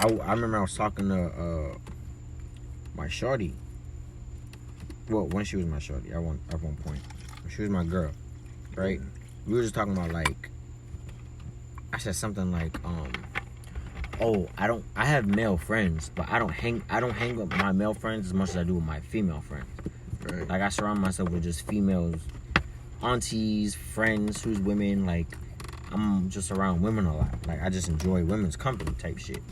I remember I was talking to my shorty. Well, when she was my shorty, at one point, she was my girl, right? We were just talking about, like, I said something like, oh, I have male friends, but I don't hang with my male friends as much as I do with my female friends. Right. Like, I surround myself with just females, aunties, friends who's women. Like, I'm just around women a lot. Like, I just enjoy women's company type shit.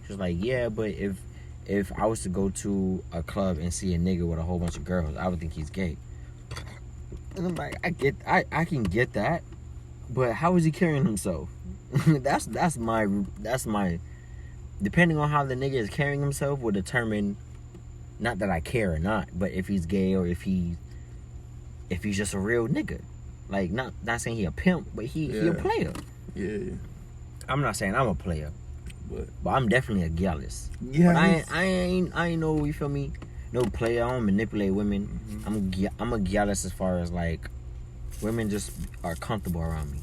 She's like, yeah, but if I was to go to a club and see a nigga with a whole bunch of girls, I would think he's gay. And I'm like, I can get that, but how is he carrying himself? that's my depending on how the nigga is carrying himself will determine, not that I care or not, but if he's gay or if he's just a real nigga. Like, not saying he a pimp, but he a player. Yeah. I'm not saying I'm a player, but I'm definitely a gallus. Yeah. But I ain't no, you feel me, no player. I don't manipulate women. I'm a gallus as far as, like, women just are comfortable around me.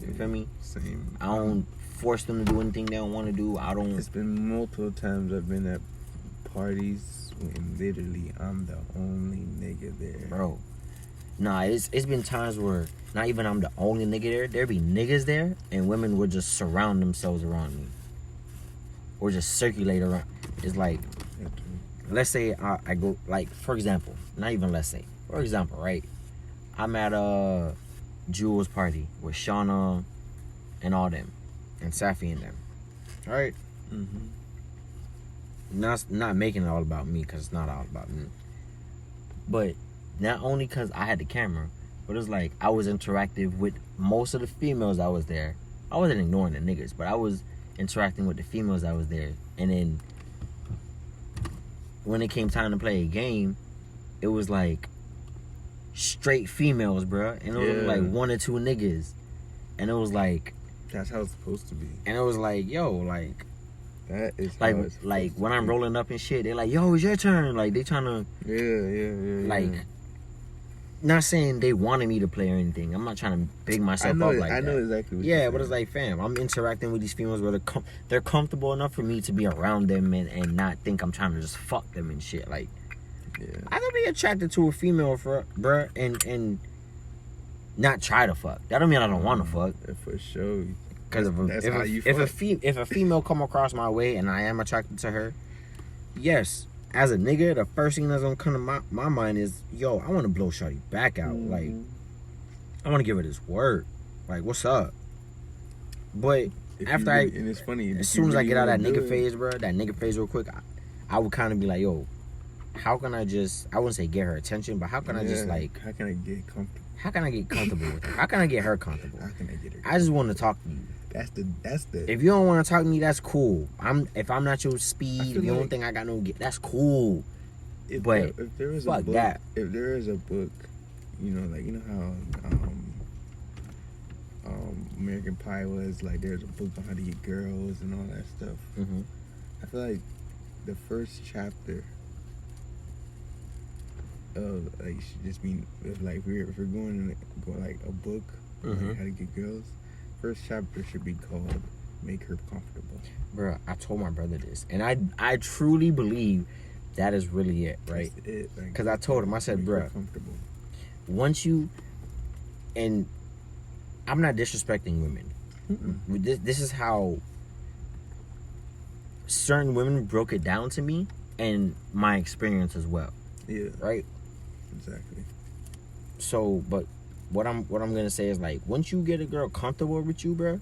You feel me? Same. I don't force them to do anything they don't want to do. I don't. It's been multiple times I've been at parties when literally I'm the only nigga there. Bro. Nah, it's been times where not even I'm the only nigga there. There be niggas there and women would just surround themselves around me. Or just circulate around. It's like, let's say I go, like, for example, not even let's say. For example, right? I'm at Jules' party with Shauna and all them, and Safi and them, right? Not making it all about me, because it's not all about me, but not only because I had the camera, but it's like I was interactive with most of the females that was there. I wasn't ignoring the niggas, but I was interacting with the females that was there. And then when it came time to play a game, it was like straight females, bruh. And it was like 1 or 2 niggas. And it was like, that's how it's supposed to be. And it was like, yo, like, that is like, how it's like when I'm rolling up and shit, they're like, yo, it's your turn. Like, they trying to, like, not saying they wanted me to play or anything. I'm not trying to big myself up like that. I know exactly what you're saying. But it's like, fam, I'm interacting with these females where they're comfortable enough for me to be around them and not think I'm trying to just fuck them and shit. Like, I can be attracted to a female, bruh, and not try to fuck. That don't mean I don't want to fuck. For sure. Because if a female come across my way and I am attracted to her, yes, as a nigga, the first thing that's gonna come to my mind is, yo, I want to blow shorty back out. Like, I want to give her this word. Like, what's up? But and it's funny, as soon as I get out of that nigga phase, bro, that nigga phase real quick, I would kind of be like, yo, how can I wouldn't say get her attention, but how can I just like, how can I get comfortable? how can I get comfortable with her? How can I get her comfortable? How can I get her? I just want to talk to you. That's the. If you don't want to talk to me, that's cool. If I'm not your speed, if you don't like think I got no get, that's cool. But if there is fuck a book, that. if there is a book, you know how American Pie was like, there's a book on how to get girls and all that stuff. Mm-hmm. I feel like the first chapter of like should just be if we're going like a book like how to get girls. First chapter should be called "Make Her Comfortable." Bro, I told my brother this, and I truly believe that is really it, right? That's it. Because I told him, I said, bro, comfortable. Once you, and I'm not disrespecting women. This is how certain women broke it down to me, and my experience as well. Yeah. Right. Exactly. So, but what I'm gonna say is like, once you get a girl comfortable with you, bro,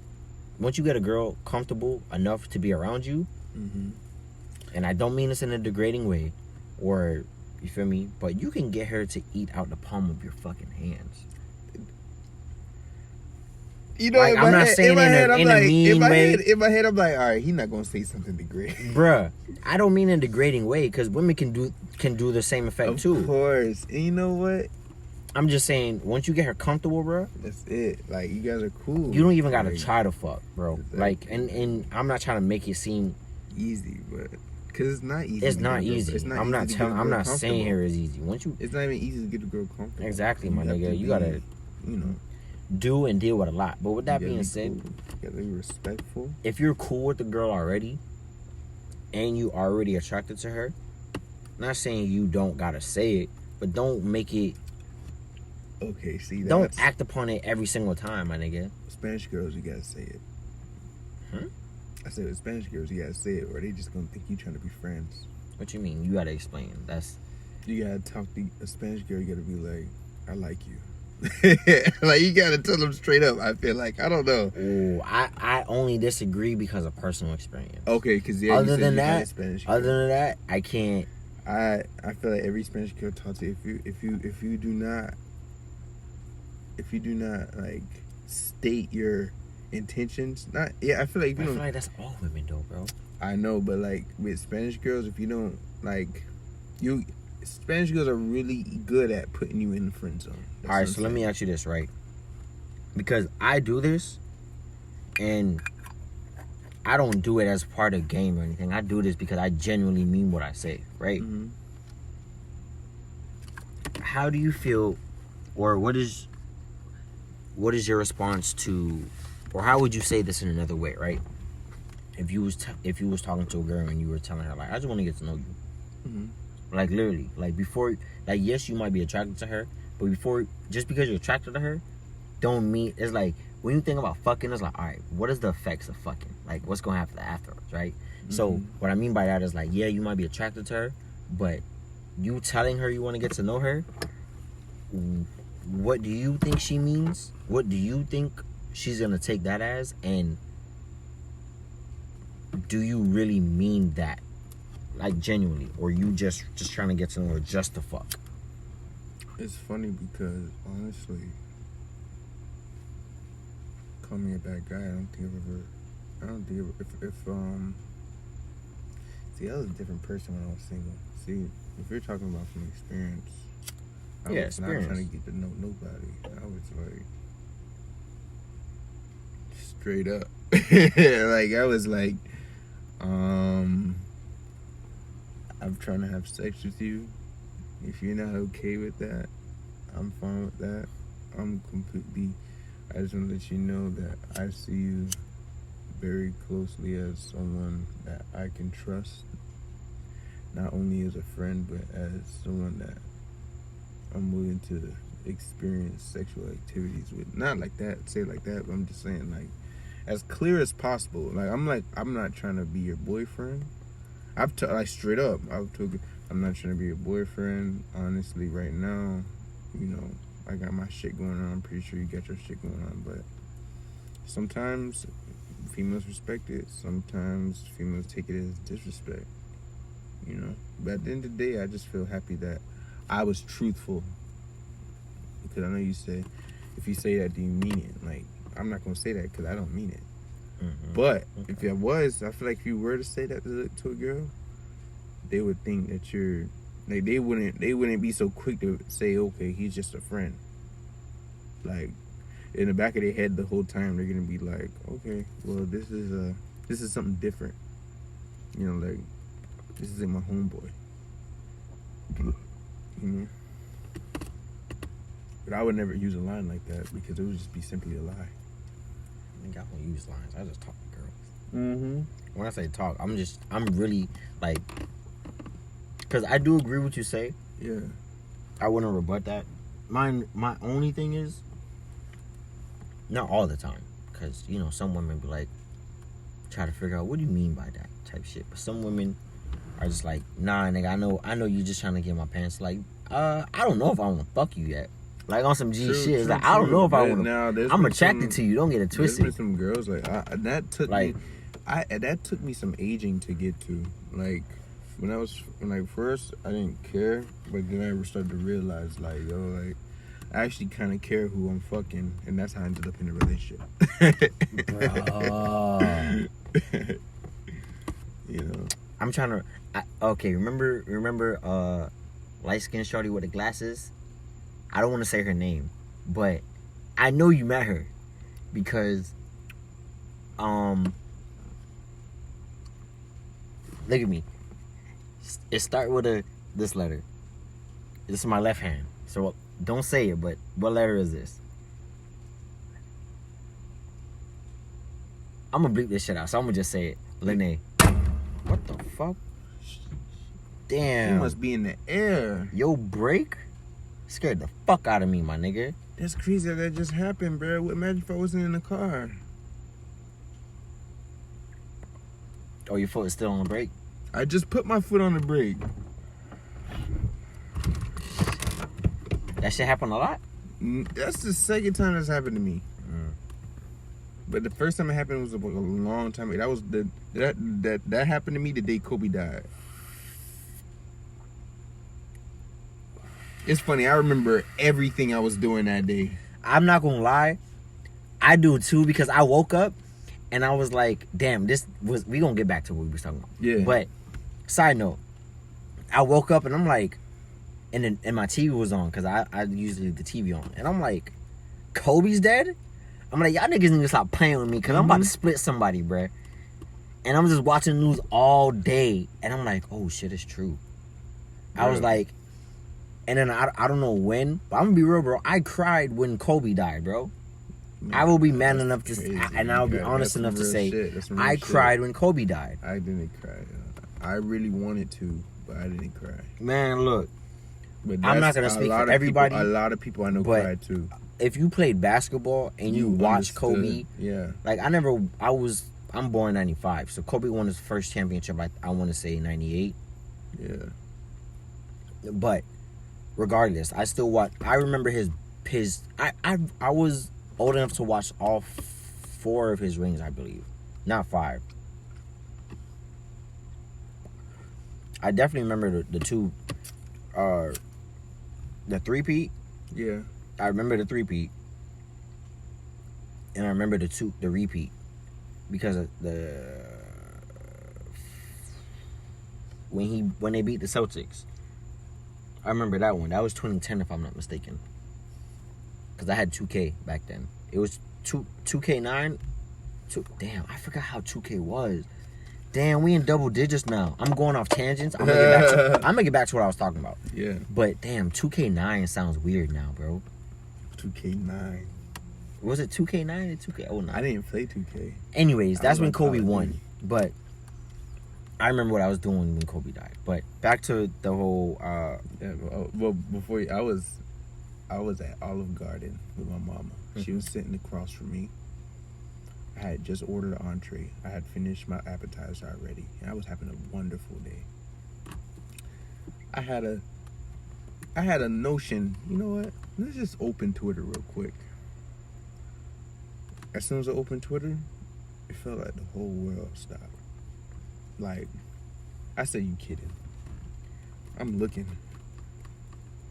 once you get a girl comfortable enough to be around you, and I don't mean this in a degrading way, or you feel me, but you can get her to eat out the palm of your fucking hands. You know, like, I'm not saying in a mean way. In my head, I'm like, all right, he's not gonna say something degrading, bruh. I don't mean in a degrading way, because women can do the same effect too. Of course, and you know what? I'm just saying, once you get her comfortable, bro, that's it. Like, you guys are cool. You don't even gotta try to fuck, bro. Exactly. Like, and I'm not trying to make it seem easy, but because it's not easy. It's not easy. I'm not saying here is easy. Once you, it's not even easy to get a girl comfortable. Exactly, my nigga. You gotta, do and deal with a lot. But with that being said, you gotta be respectful. If you're cool with the girl already, and you already attracted to her, not saying you don't gotta say it, but don't make it. Okay, see, don't act upon it every single time, my nigga. Spanish girls, you gotta say it. I said with Spanish girls, you gotta say it, or they just gonna think you trying to be friends. What you mean? You gotta explain. You gotta talk to a Spanish girl. You gotta be like, I like you. Like, you gotta tell them straight up. I feel like, I don't know. Ooh, I only disagree because of personal experience. Okay, because other than that, I can't. I feel like every Spanish girl talks to you. If you do not like state your intentions, I feel like I feel like that's all women though, bro. I know, but like with Spanish girls, if you don't like Spanish girls are really good at putting you in the friend zone. All right, so let me ask you this, right? Because I do this, and I don't do it as part of game or anything. I do this because I genuinely mean what I say, right? Mm-hmm. How do you feel, or what is your response to, or how would you say this in another way, right? If you was talking to a girl and you were telling her like, I just want to get to know you. Mm-hmm. Like, literally, like, before, like, yes, you might be attracted to her, but just because you're attracted to her, don't mean, it's like, when you think about fucking, it's like, all right, what is the effects of fucking? Like, what's going to happen afterwards, right? Mm-hmm. So, what I mean by that is, like, yeah, you might be attracted to her, but you telling her you want to get to know her, what do you think she means? What do you think she's going to take that as? And do you really mean that? Like, genuinely, or you just trying to get to know her just to fuck? It's funny because honestly, call me a bad guy. I don't think see, I was a different person when I was single. See, if you're talking about from experience, I was not trying to get to know nobody. I was like straight up, like I was like, I'm trying to have sex with you. If you're not okay with that, I'm fine with that. I just want to let you know that I see you very closely as someone that I can trust. Not only as a friend, but as someone that I'm willing to experience sexual activities with. Not like that, say it like that, but I'm just saying, like, as clear as possible. I'm not trying to be your boyfriend. Like, straight up, I'm not trying to be your boyfriend. Honestly, right now, I got my shit going on. I'm pretty sure you got your shit going on, but sometimes females respect it. Sometimes females take it as disrespect. you know. But at the end of the day, I just feel happy that I was truthful. Because I know you say, if you say that, do you mean it? Like, I'm not going to say that because I don't mean it. Mm-hmm. But if it was, I feel like if you were to say that to a girl, they would think that you're, like, they wouldn't be so quick to say, okay, he's just a friend. Like, in the back of their head the whole time, they're going to be like, okay, well, this is something different. You know, like, this isn't my homeboy. You know? But I would never use a line like that because it would just be simply a lie. I think I don't use lines. I just talk to girls. Mm-hmm. When I say talk, I'm really, like, because I do agree with what you say. Yeah. I wouldn't rebut that. My only thing is, not all the time, because, you know, some women be like, try to figure out, what do you mean by that type shit? But some women are just like, nah, nigga, I know you just trying to get my pants. Like, I don't know if I want to fuck you yet. Like, on some G shit. It's like, I don't know if I want to. I'm attracted to you. Don't get it twisted. There's been some girls, like, that took me some aging to get to. Like, when first, I didn't care, but then I started to realize, like, yo, like, I actually kind of care who I'm fucking, and that's how I ended up in a relationship. You know, I'm trying to. Okay, remember, light skinned shorty with the glasses. I don't want to say her name, but I know you met her because, look at me. It start with this letter. This is my left hand, so don't say it. But what letter is this? I'm gonna bleep this shit out, so I'm gonna just say it. Lene. What the fuck? Damn. you must be in the air. Yo, break scared the fuck out of me, my nigga. That's crazy that just happened, bro. Imagine if I wasn't in the car. Oh, your foot is still on the brake? I just put my foot on the brake. That shit happen a lot? That's the second time that's happened to me. But the first time it happened was a long time ago. That was that happened to me the day Kobe died. It's funny, I remember everything I was doing that day. I'm not gonna lie, I do too, because I woke up and I was like, damn, we gonna get back to what we was talking about. Yeah. But side note, I woke up and I'm like, and my TV was on, because I usually leave the TV on, and I'm like, Kobe's dead? I'm like, y'all niggas need to stop playing with me, because I'm about to split somebody, bruh. And I'm just watching the news all day, and I'm like, oh shit, it's true. I was like, and then I don't know when, but I'm gonna be real, bro. I cried when Kobe died, bro. Man, I will be man enough to, and I'll be honest enough to say, I cried when Kobe died. I didn't cry. I really wanted to, but I didn't cry. Man, look, I'm not gonna speak for everybody. A lot of people I know cried too. If you played basketball and you watched Kobe, yeah, like I'm born in 95, so Kobe won his first championship, I want to say 98. Yeah. But regardless, I still watch. I remember his. I was old enough to watch all 4 of his rings, I believe, not 5. I definitely remember the 2, the 3-peat. Yeah. I remember the 3-peat, and I remember the repeat, because of when they beat the Celtics. I remember that one. That was 2010, if I'm not mistaken. Because I had 2K back then. It was 2K9. Damn, I forgot how 2K was. Damn, we in double digits now. I'm going off tangents. I'm gonna get back to what I was talking about. Yeah. But damn, 2K9 sounds weird now, bro. 2K9. Was it 2K9 or 2K09? I didn't play 2K. Anyways, that's when Kobe won. But I remember what I was doing when Kobe died. But back to the whole. Well, before I was at Olive Garden with my mama. Mm-hmm. She was sitting across from me. I had just ordered an entree. I had finished my appetizer already, and I was having a wonderful day. I had a notion. You know what? Let's just open Twitter real quick. As soon as I opened Twitter, it felt like the whole world stopped. Like, I said, you kidding? I'm looking.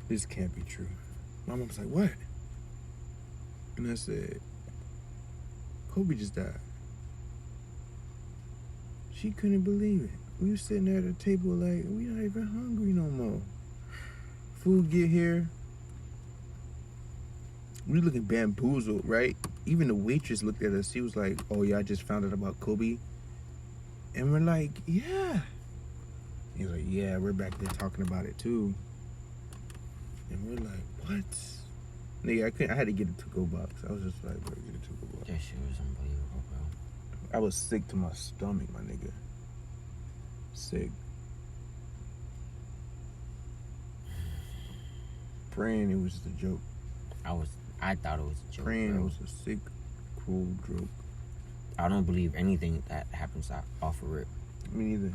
This can't be true. My mom was like, what? And I said, Kobe just died. She couldn't believe it. We were sitting there at the table like, we not even hungry no more. Food get here. We looking bamboozled, right? Even the waitress looked at us. She was like, oh, yeah, I just found out about Kobe. And we're like, yeah. He was like, yeah, we're back there talking about it too. And we're like, what? Nigga, I had to get a to-go box. I was just like, bro, get a to-go box. That shit was unbelievable, bro. I was sick to my stomach, my nigga. Sick. Praying it was just a joke. I thought it was a joke. Praying bro. it was a sick, cruel joke. I don't believe anything that happens off of rip. Me neither.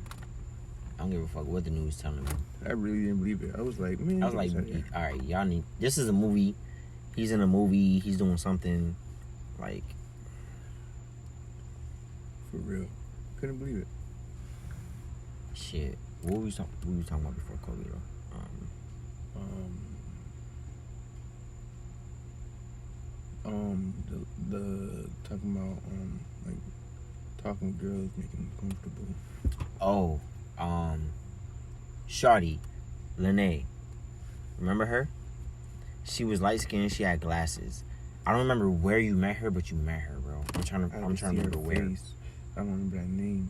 I don't give a fuck what the news telling me. I really didn't believe it. I was like, man. I was like, all right, y'all need. This is a movie. He's in a movie. He's doing something. Like, for real. Couldn't believe it. shit. What were we talking about before Kobe though? The talking about like talking with girls, making them comfortable. Oh, Shawty, Lene. Remember her? She was light skinned. She had glasses. I don't remember where you met her, but you met her, bro. I'm trying to remember where. I don't remember that name.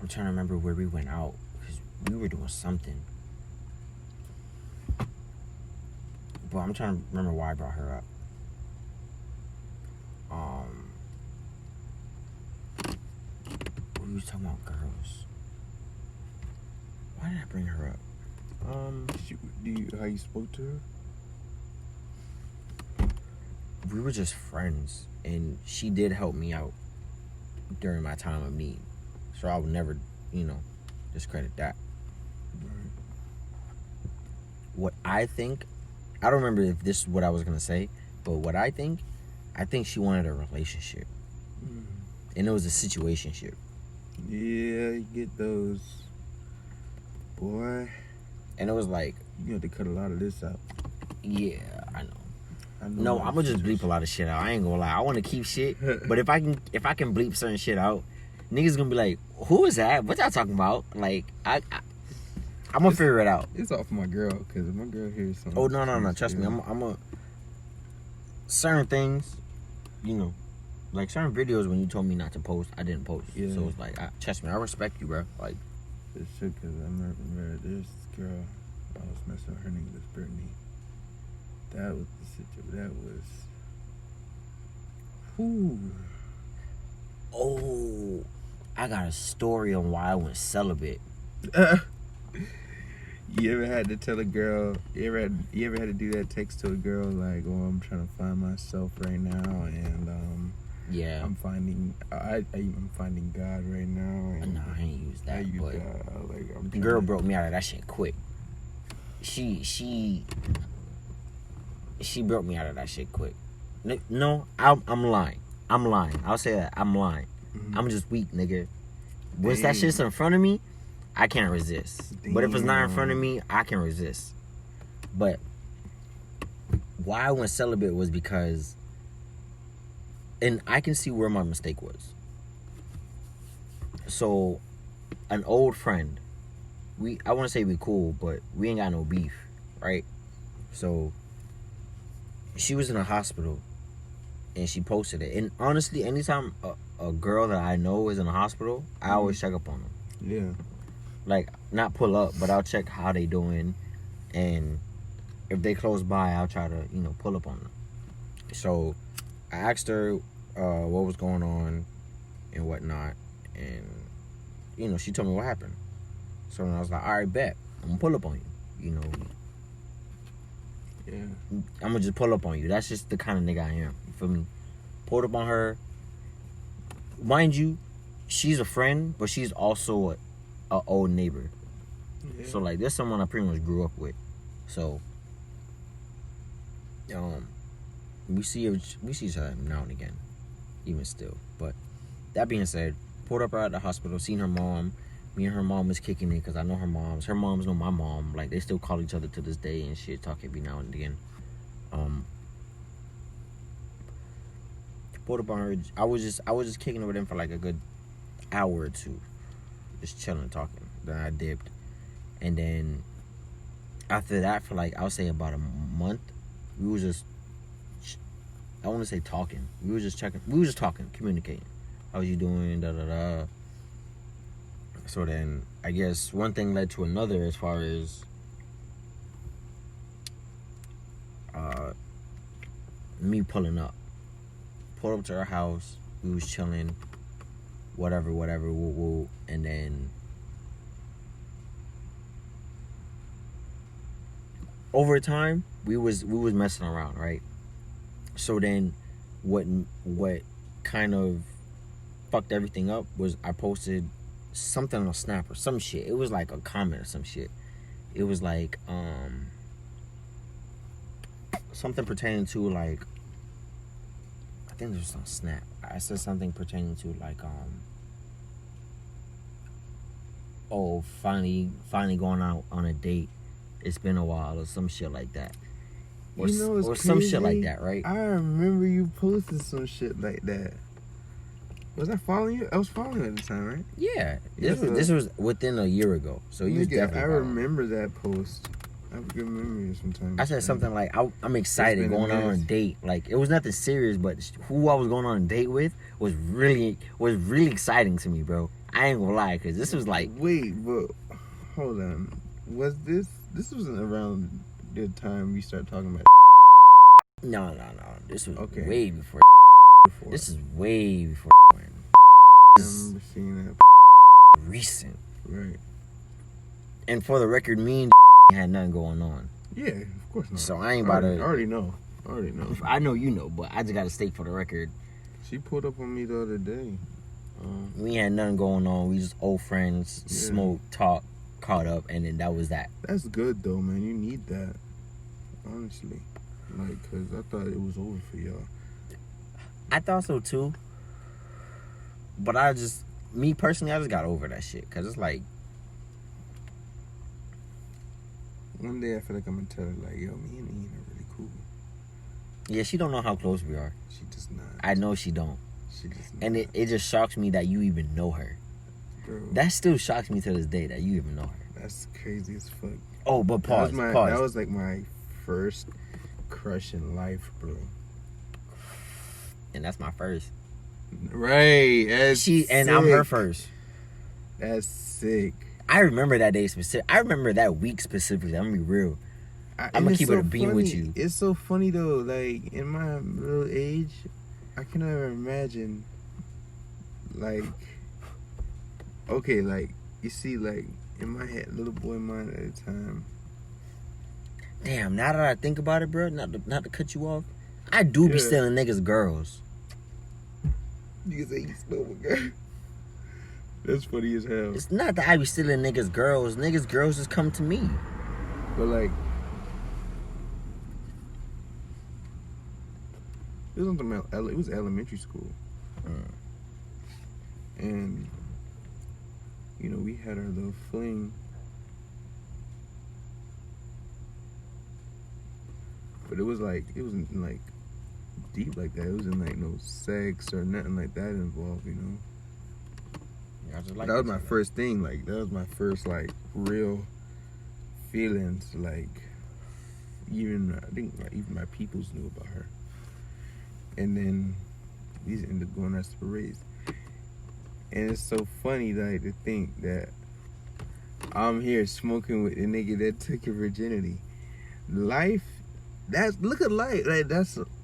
I'm trying to remember where we went out because we were doing something. But I'm trying to remember why I brought her up. We was talking about girls. Why did I bring her up? How you spoke to her? We were just friends, and she did help me out during my time of need. So I would never, discredit that. Right. What I think, I don't remember if this is what I was gonna say, but what I think she wanted a relationship, and it was a situationship. Yeah, you get those, boy. And it was like, you have to cut a lot of this out. Yeah, I know. No, I'm gonna just bleep a lot of shit out. I ain't gonna lie. I want to keep shit, but if I can bleep certain shit out, niggas gonna be like, "Who is that? What y'all talking about?" Like, I'm gonna figure it out. It's off my girl, cause my girl hears something. Oh no! Trust me, I'm a certain things, like certain videos when you told me not to post, I didn't post. Yeah. So it's like, trust me, I respect you, bro. Like, it's shit, cause I remember this girl I was messing with. Her name was Brittany. That was the situation. That was. Ooh. Oh, I got a story on why I went celibate. You ever had to tell a girl? You ever had to do that text to a girl like, "Oh, I'm trying to find myself right now," and yeah, I'm finding God right now. And no, I ain't used that. But God. the girl broke me out of that shit quick. She broke me out of that shit quick. No, I'm lying. I'll say that. I'm lying. Mm-hmm. I'm just weak, nigga. Once that shit's in front of me, I can't resist. But if it's not in front of me, I can resist. But why I went celibate was because, and I can see where my mistake was. So, an old friend, I want to say we cool, but we ain't got no beef, right? So, she was in a hospital, and she posted it. And honestly, anytime a girl that I know is in a hospital, I always check up on them. Yeah. Like, not pull up, but I'll check how they doing, and if they close by, I'll try to, pull up on them. So, I asked her what was going on and whatnot, and, she told me what happened. So I was like, all right, bet. I'm gonna pull up on you, Yeah. I'm gonna just pull up on you. That's just the kind of nigga I am. You feel me? Pulled up on her. Mind you, she's a friend, but she's also a old neighbor. Yeah. So like, there's someone I pretty much grew up with. So, we see each other now and again, even still. But that being said, pulled up her at the hospital, seen her mom. Me and her mom was kicking it because I know her moms. Her moms know my mom. Like, they still call each other to this day and shit, talk every now and again. Pulled up on her. I was just kicking it with them for like a good hour or two, just chilling, talking. Then I dipped, and then after that, for like I'll say about a month, we was just, I want to say talking. We was just checking. We was just talking, communicating. How you doing? Da da da. So then I guess one thing led to another as far as me pulling up. Pulled up to her house. We was chilling. Whatever. Woo. And then over time, we was messing around, right? So then, what kind of fucked everything up was I posted something on Snap or some shit. It was like a comment or some shit. It was like something pertaining to like, I think it was on Snap. I said something pertaining to like oh, finally going out on a date. It's been a while or some shit like that. Or, you know, or some shit like that, right? I remember you posted some shit like that. Was I following you? I was following you at the time, right? Yeah. This was within a year ago. So you was definitely I following. remember that post. I have a good memory sometimes. I said something like, I'm excited going out on a date. Like, it was nothing serious, but who I was going on a date with was really exciting to me, bro. I ain't gonna lie, because this was like... Wait, but hold on. Was this wasn't around the time we started talking about... No. This was okay. way before. This is way before. I remember seeing that. Recent. Right. And for the record, me and had nothing going on. Yeah, of course not. So I ain't about to... I already know. I know you know, but I just got to state for the record. She pulled up on me the other day. We had nothing going on. We just old friends, smoked, talked, caught up, and then that was that. That's good, though, man. You need that. Honestly. Like, because I thought it was over for y'all. I thought so, too. But me personally, I just got over that shit. Because it's like... One day I feel like I'm going to tell her, like, yo, me and Ian are really cool. Yeah, she don't know how close we are. She does not. I know she don't. She does not. And it just shocks me that you even know her. Bro. That still shocks me to this day that you even know her. That's crazy as fuck. Oh, but pause. That was like my first crush in life, bro. And that's my first. Right. And I'm her first. That's sick. I remember that day specific. I remember that week specifically. I'm gonna be real. I'm gonna keep it a beam with you. It's so funny though. Like in my little age, I can never imagine. Like, okay, like you see, like in my head, little boy mind at the time. Damn. Now that I think about it, bro, not to cut you off, I do be stealing niggas' girls. Niggas say you stole a girl. That's funny as hell. It's not that I be stealing niggas' girls. Niggas' girls just come to me. But like, it was elementary school, and you know we had our little fling. But it wasn't like deep like that. It wasn't like no sex or nothing like that involved, you know. Yeah, I just like that was my first thing. Like that was my first like real feelings. Like I think even my peoples knew about her. And then these ended up going our separate ways. And it's so funny, like to think that I'm here smoking with the nigga that took your virginity. Look at life. Like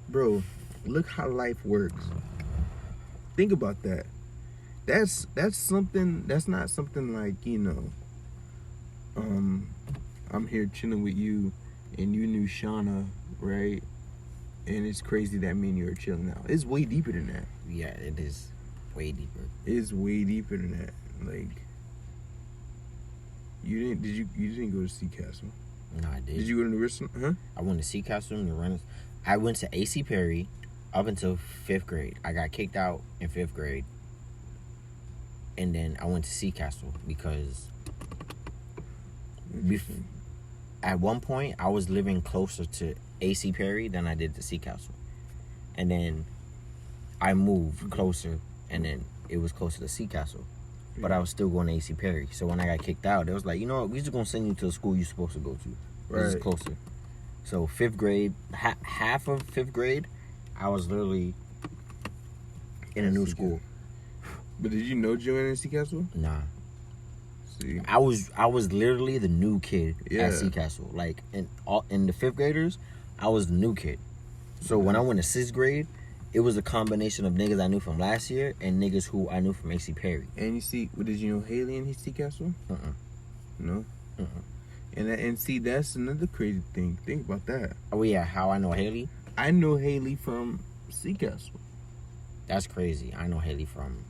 bro. Look how life works. Think about that. That's something. That's not something like, you know. I'm here chilling with you, and you knew Shauna, right? And it's crazy that me and you are chilling now. It's way deeper than that. Yeah, it is way deeper. It's way deeper than that. Like, you didn't go to Sea Castle? No, I did. Did you go to the restaurant? Huh? I went to Sea Castle in the Renaissance. I went to AC Perry up until 5th grade. I got kicked out in 5th grade. and then I went to Sea Castle because at one point I was living closer to AC Perry than I did to Sea Castle, and then I moved closer, and then it was closer to Sea Castle, but I was still going to AC Perry. So when I got kicked out, it was like, you know what, we just gonna send you to the school you're supposed to go to. This is closer. So 5th grade, half of 5th grade, I was literally in a new school. But did you know Joanne in Sea Castle? Nah. See, I was literally the new kid Yeah. at Sea Castle. Like in the 5th graders, I was the new kid. So when I went to 6th grade, it was a combination of niggas I knew from last year and niggas who I knew from AC Perry. and you see, did you know Haley in Sea Castle? No. And see, that's another crazy thing. Think about that. Oh yeah, how I know Haley? I know Haley from Sea Castle. That's crazy. I know Haley from.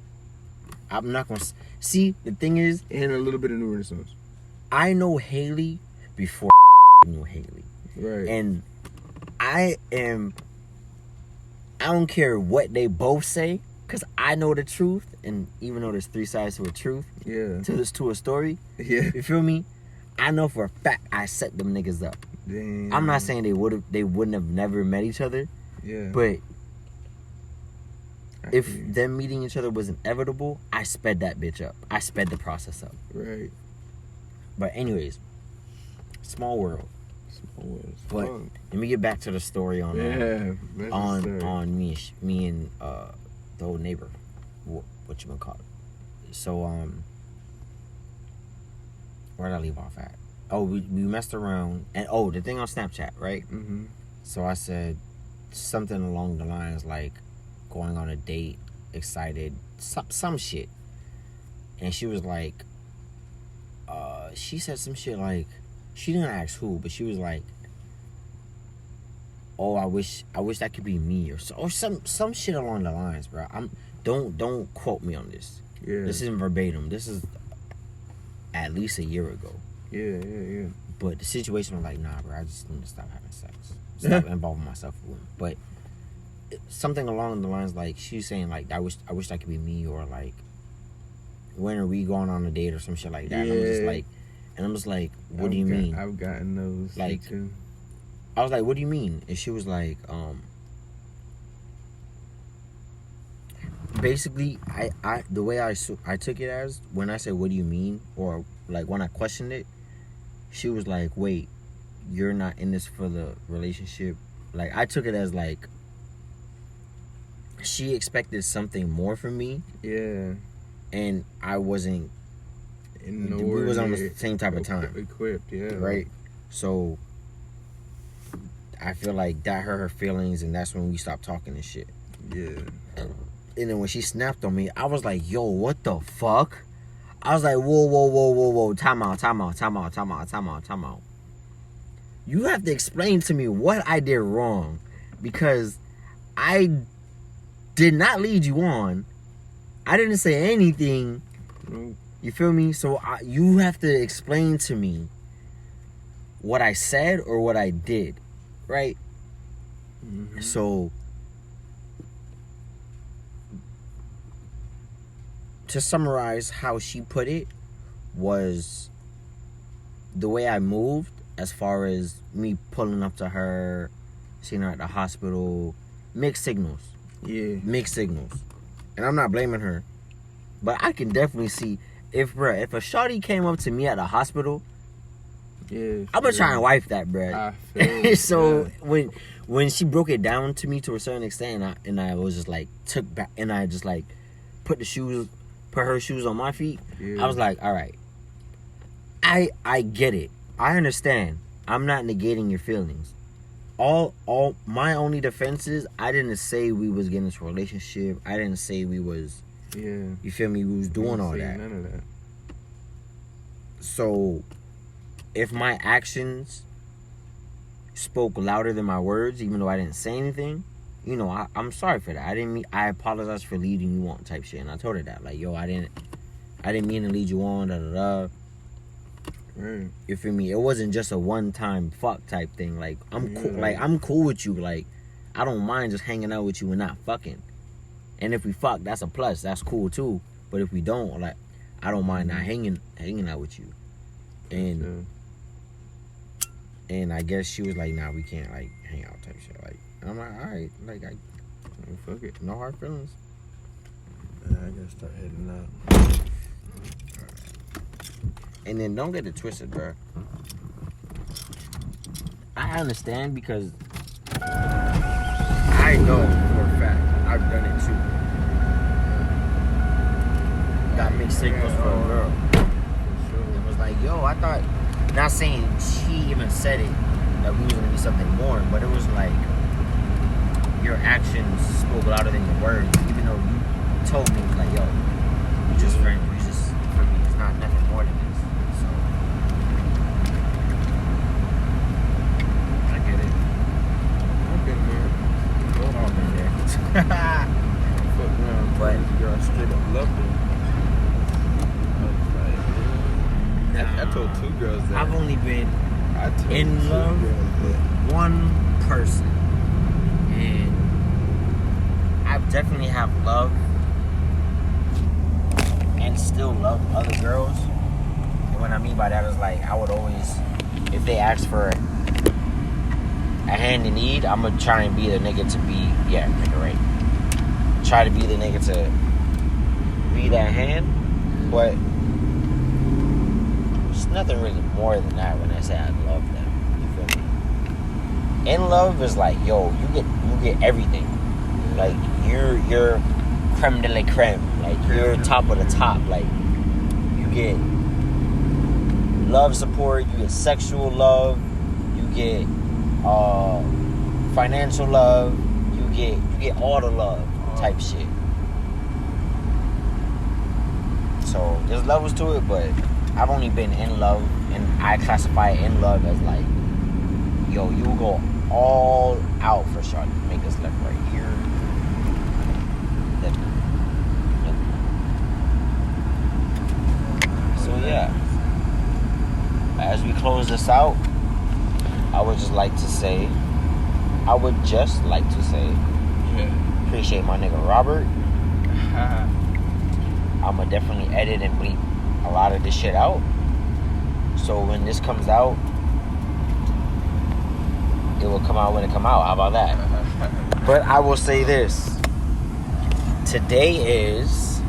I'm not gonna see. The thing is, And a little bit of New Renaissance. I know Haley before knew Haley, Right. and I don't care what they both say, cause I know the truth, and even though there's 3 sides to a truth, Yeah. to a story, Yeah. you feel me? I know for a fact I set them niggas up. Damn. I'm not saying they wouldn't have never met each other, Yeah. but I if feel you. them meeting each other was inevitable, I sped that bitch up. I sped the process up. Right. But anyways, small world. But let me get back to the story on Yeah. on me and the old neighbor. What you gonna call it? So where did I leave off at? Oh, we messed around, and the thing on Snapchat, right? Mm-hmm. So I said something along the lines like going on a date, excited, some shit. And she was like, she said some shit like, she didn't ask who, but she was like, oh, I wish that could be me, or some shit along the lines, bro. Don't quote me on this. Yeah. This isn't verbatim. This is at least a year ago. Yeah. But the situation was like, nah, bro, I just need to stop having sex. Stop involving myself with women. But something along the lines like, she's saying like, I wish that could be me, or like, when are we going on a date or some shit like that. Yeah. And I'm just like, what do you mean? I've gotten those. Like, too. I was like, what do you mean? And she was like, basically, the way I took it as, when I said, what do you mean? Or like when I questioned it, she was like, wait, you're not in this for the relationship? Like, I took it as like, she expected something more from me. Yeah. And I wasn't, we was on the same type of time. Equipped, yeah. Right? So, I feel like that hurt her feelings, and that's when we stopped talking and shit. Yeah. And then when she snapped on me, I was like, yo, what the fuck? I was like, whoa. Time out. You have to explain to me what I did wrong, because I did not lead you on. I didn't say anything. Nope. You feel me? So you have to explain to me what I said or what I did, right? Mm-hmm. So, to summarize how she put it, was the way I moved, as far as me pulling up to her, seeing her at the hospital, mixed signals. Yeah. Mixed signals. And I'm not blaming her, but I can definitely see if a shawty came up to me at the hospital, Yeah. I'm gonna try and wipe that, bruh. I feel So yeah. when she broke it down to me to a certain extent, and I was just like took back, and I just like put her shoes on my feet. Yeah. I was like, all right, I get it. I understand. I'm not negating your feelings. All my only defense is, I didn't say we was getting into a relationship. I didn't say we was. Yeah. You feel me? We was doing all Say that. None of that. So, if my actions spoke louder than my words, even though I didn't say anything, you know, I'm sorry for that. I apologize for leading you on type shit. And I told her that, like, yo, I didn't mean to lead you on, da. Right. You feel me? It wasn't just a one-time fuck type thing. Like, I'm cool. Yeah. Like, I'm cool with you. Like, I don't mind just hanging out with you and not fucking. And if we fuck, that's a plus. That's cool too. But if we don't, like, I don't mind not hanging out with you. And and I guess she was like, nah, we can't like hang out type shit. Like, and I'm like, all right, like fuck it. no hard feelings. I gotta start heading out. And then don't get it twisted, bro. I understand because I know for a fact I've done it too. Got mixed signals for a girl. It was like, yo, I thought, not saying she even said it, that we was gonna be something more, but it was like, your actions spoke louder than your words, even though you told me, like, yo, we just friends, we just, for me, it's not nothing more than this. So, I get it. I've been there. We've all been there. Fuck around, But- this girl, I straight up loved her. I told 2 girls that. I've only been I told in 2 love girls that. with one person, and I definitely have love and still love other girls. And what I mean by that is, like, I would always, if they ask for a hand in need, I'm gonna try and be the nigga to be, yeah, nigga, right. Try to be the nigga to be that hand, but there's nothing really more than that when I say I love them. You feel me? In love is like, yo, you get everything. Like, you're creme de la creme. Like, you're top of the top. Like, you get love support, you get sexual love, you get financial love, you get all the love type shit. So there's levels to it, but I've only been in love, and I classify in love as like, yo, you will go all out for Charlotte. Make us left right here. So yeah, as we close this out, I would just like to say, Yeah. appreciate my nigga Robert. I'ma definitely edit and bleep a lot of this shit out. So when this comes out, it will come out when it come out. How about that? But I will say this. Today is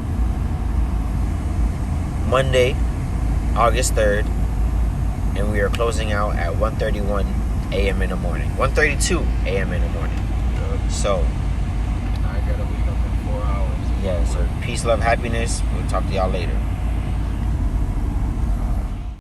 Monday, August 3rd, and we are closing out at 1:31 a.m. in the morning. 1:32 a.m. in the morning. So, I gotta wake up in 4 hours. yeah, so peace, love, happiness. We'll talk to y'all later.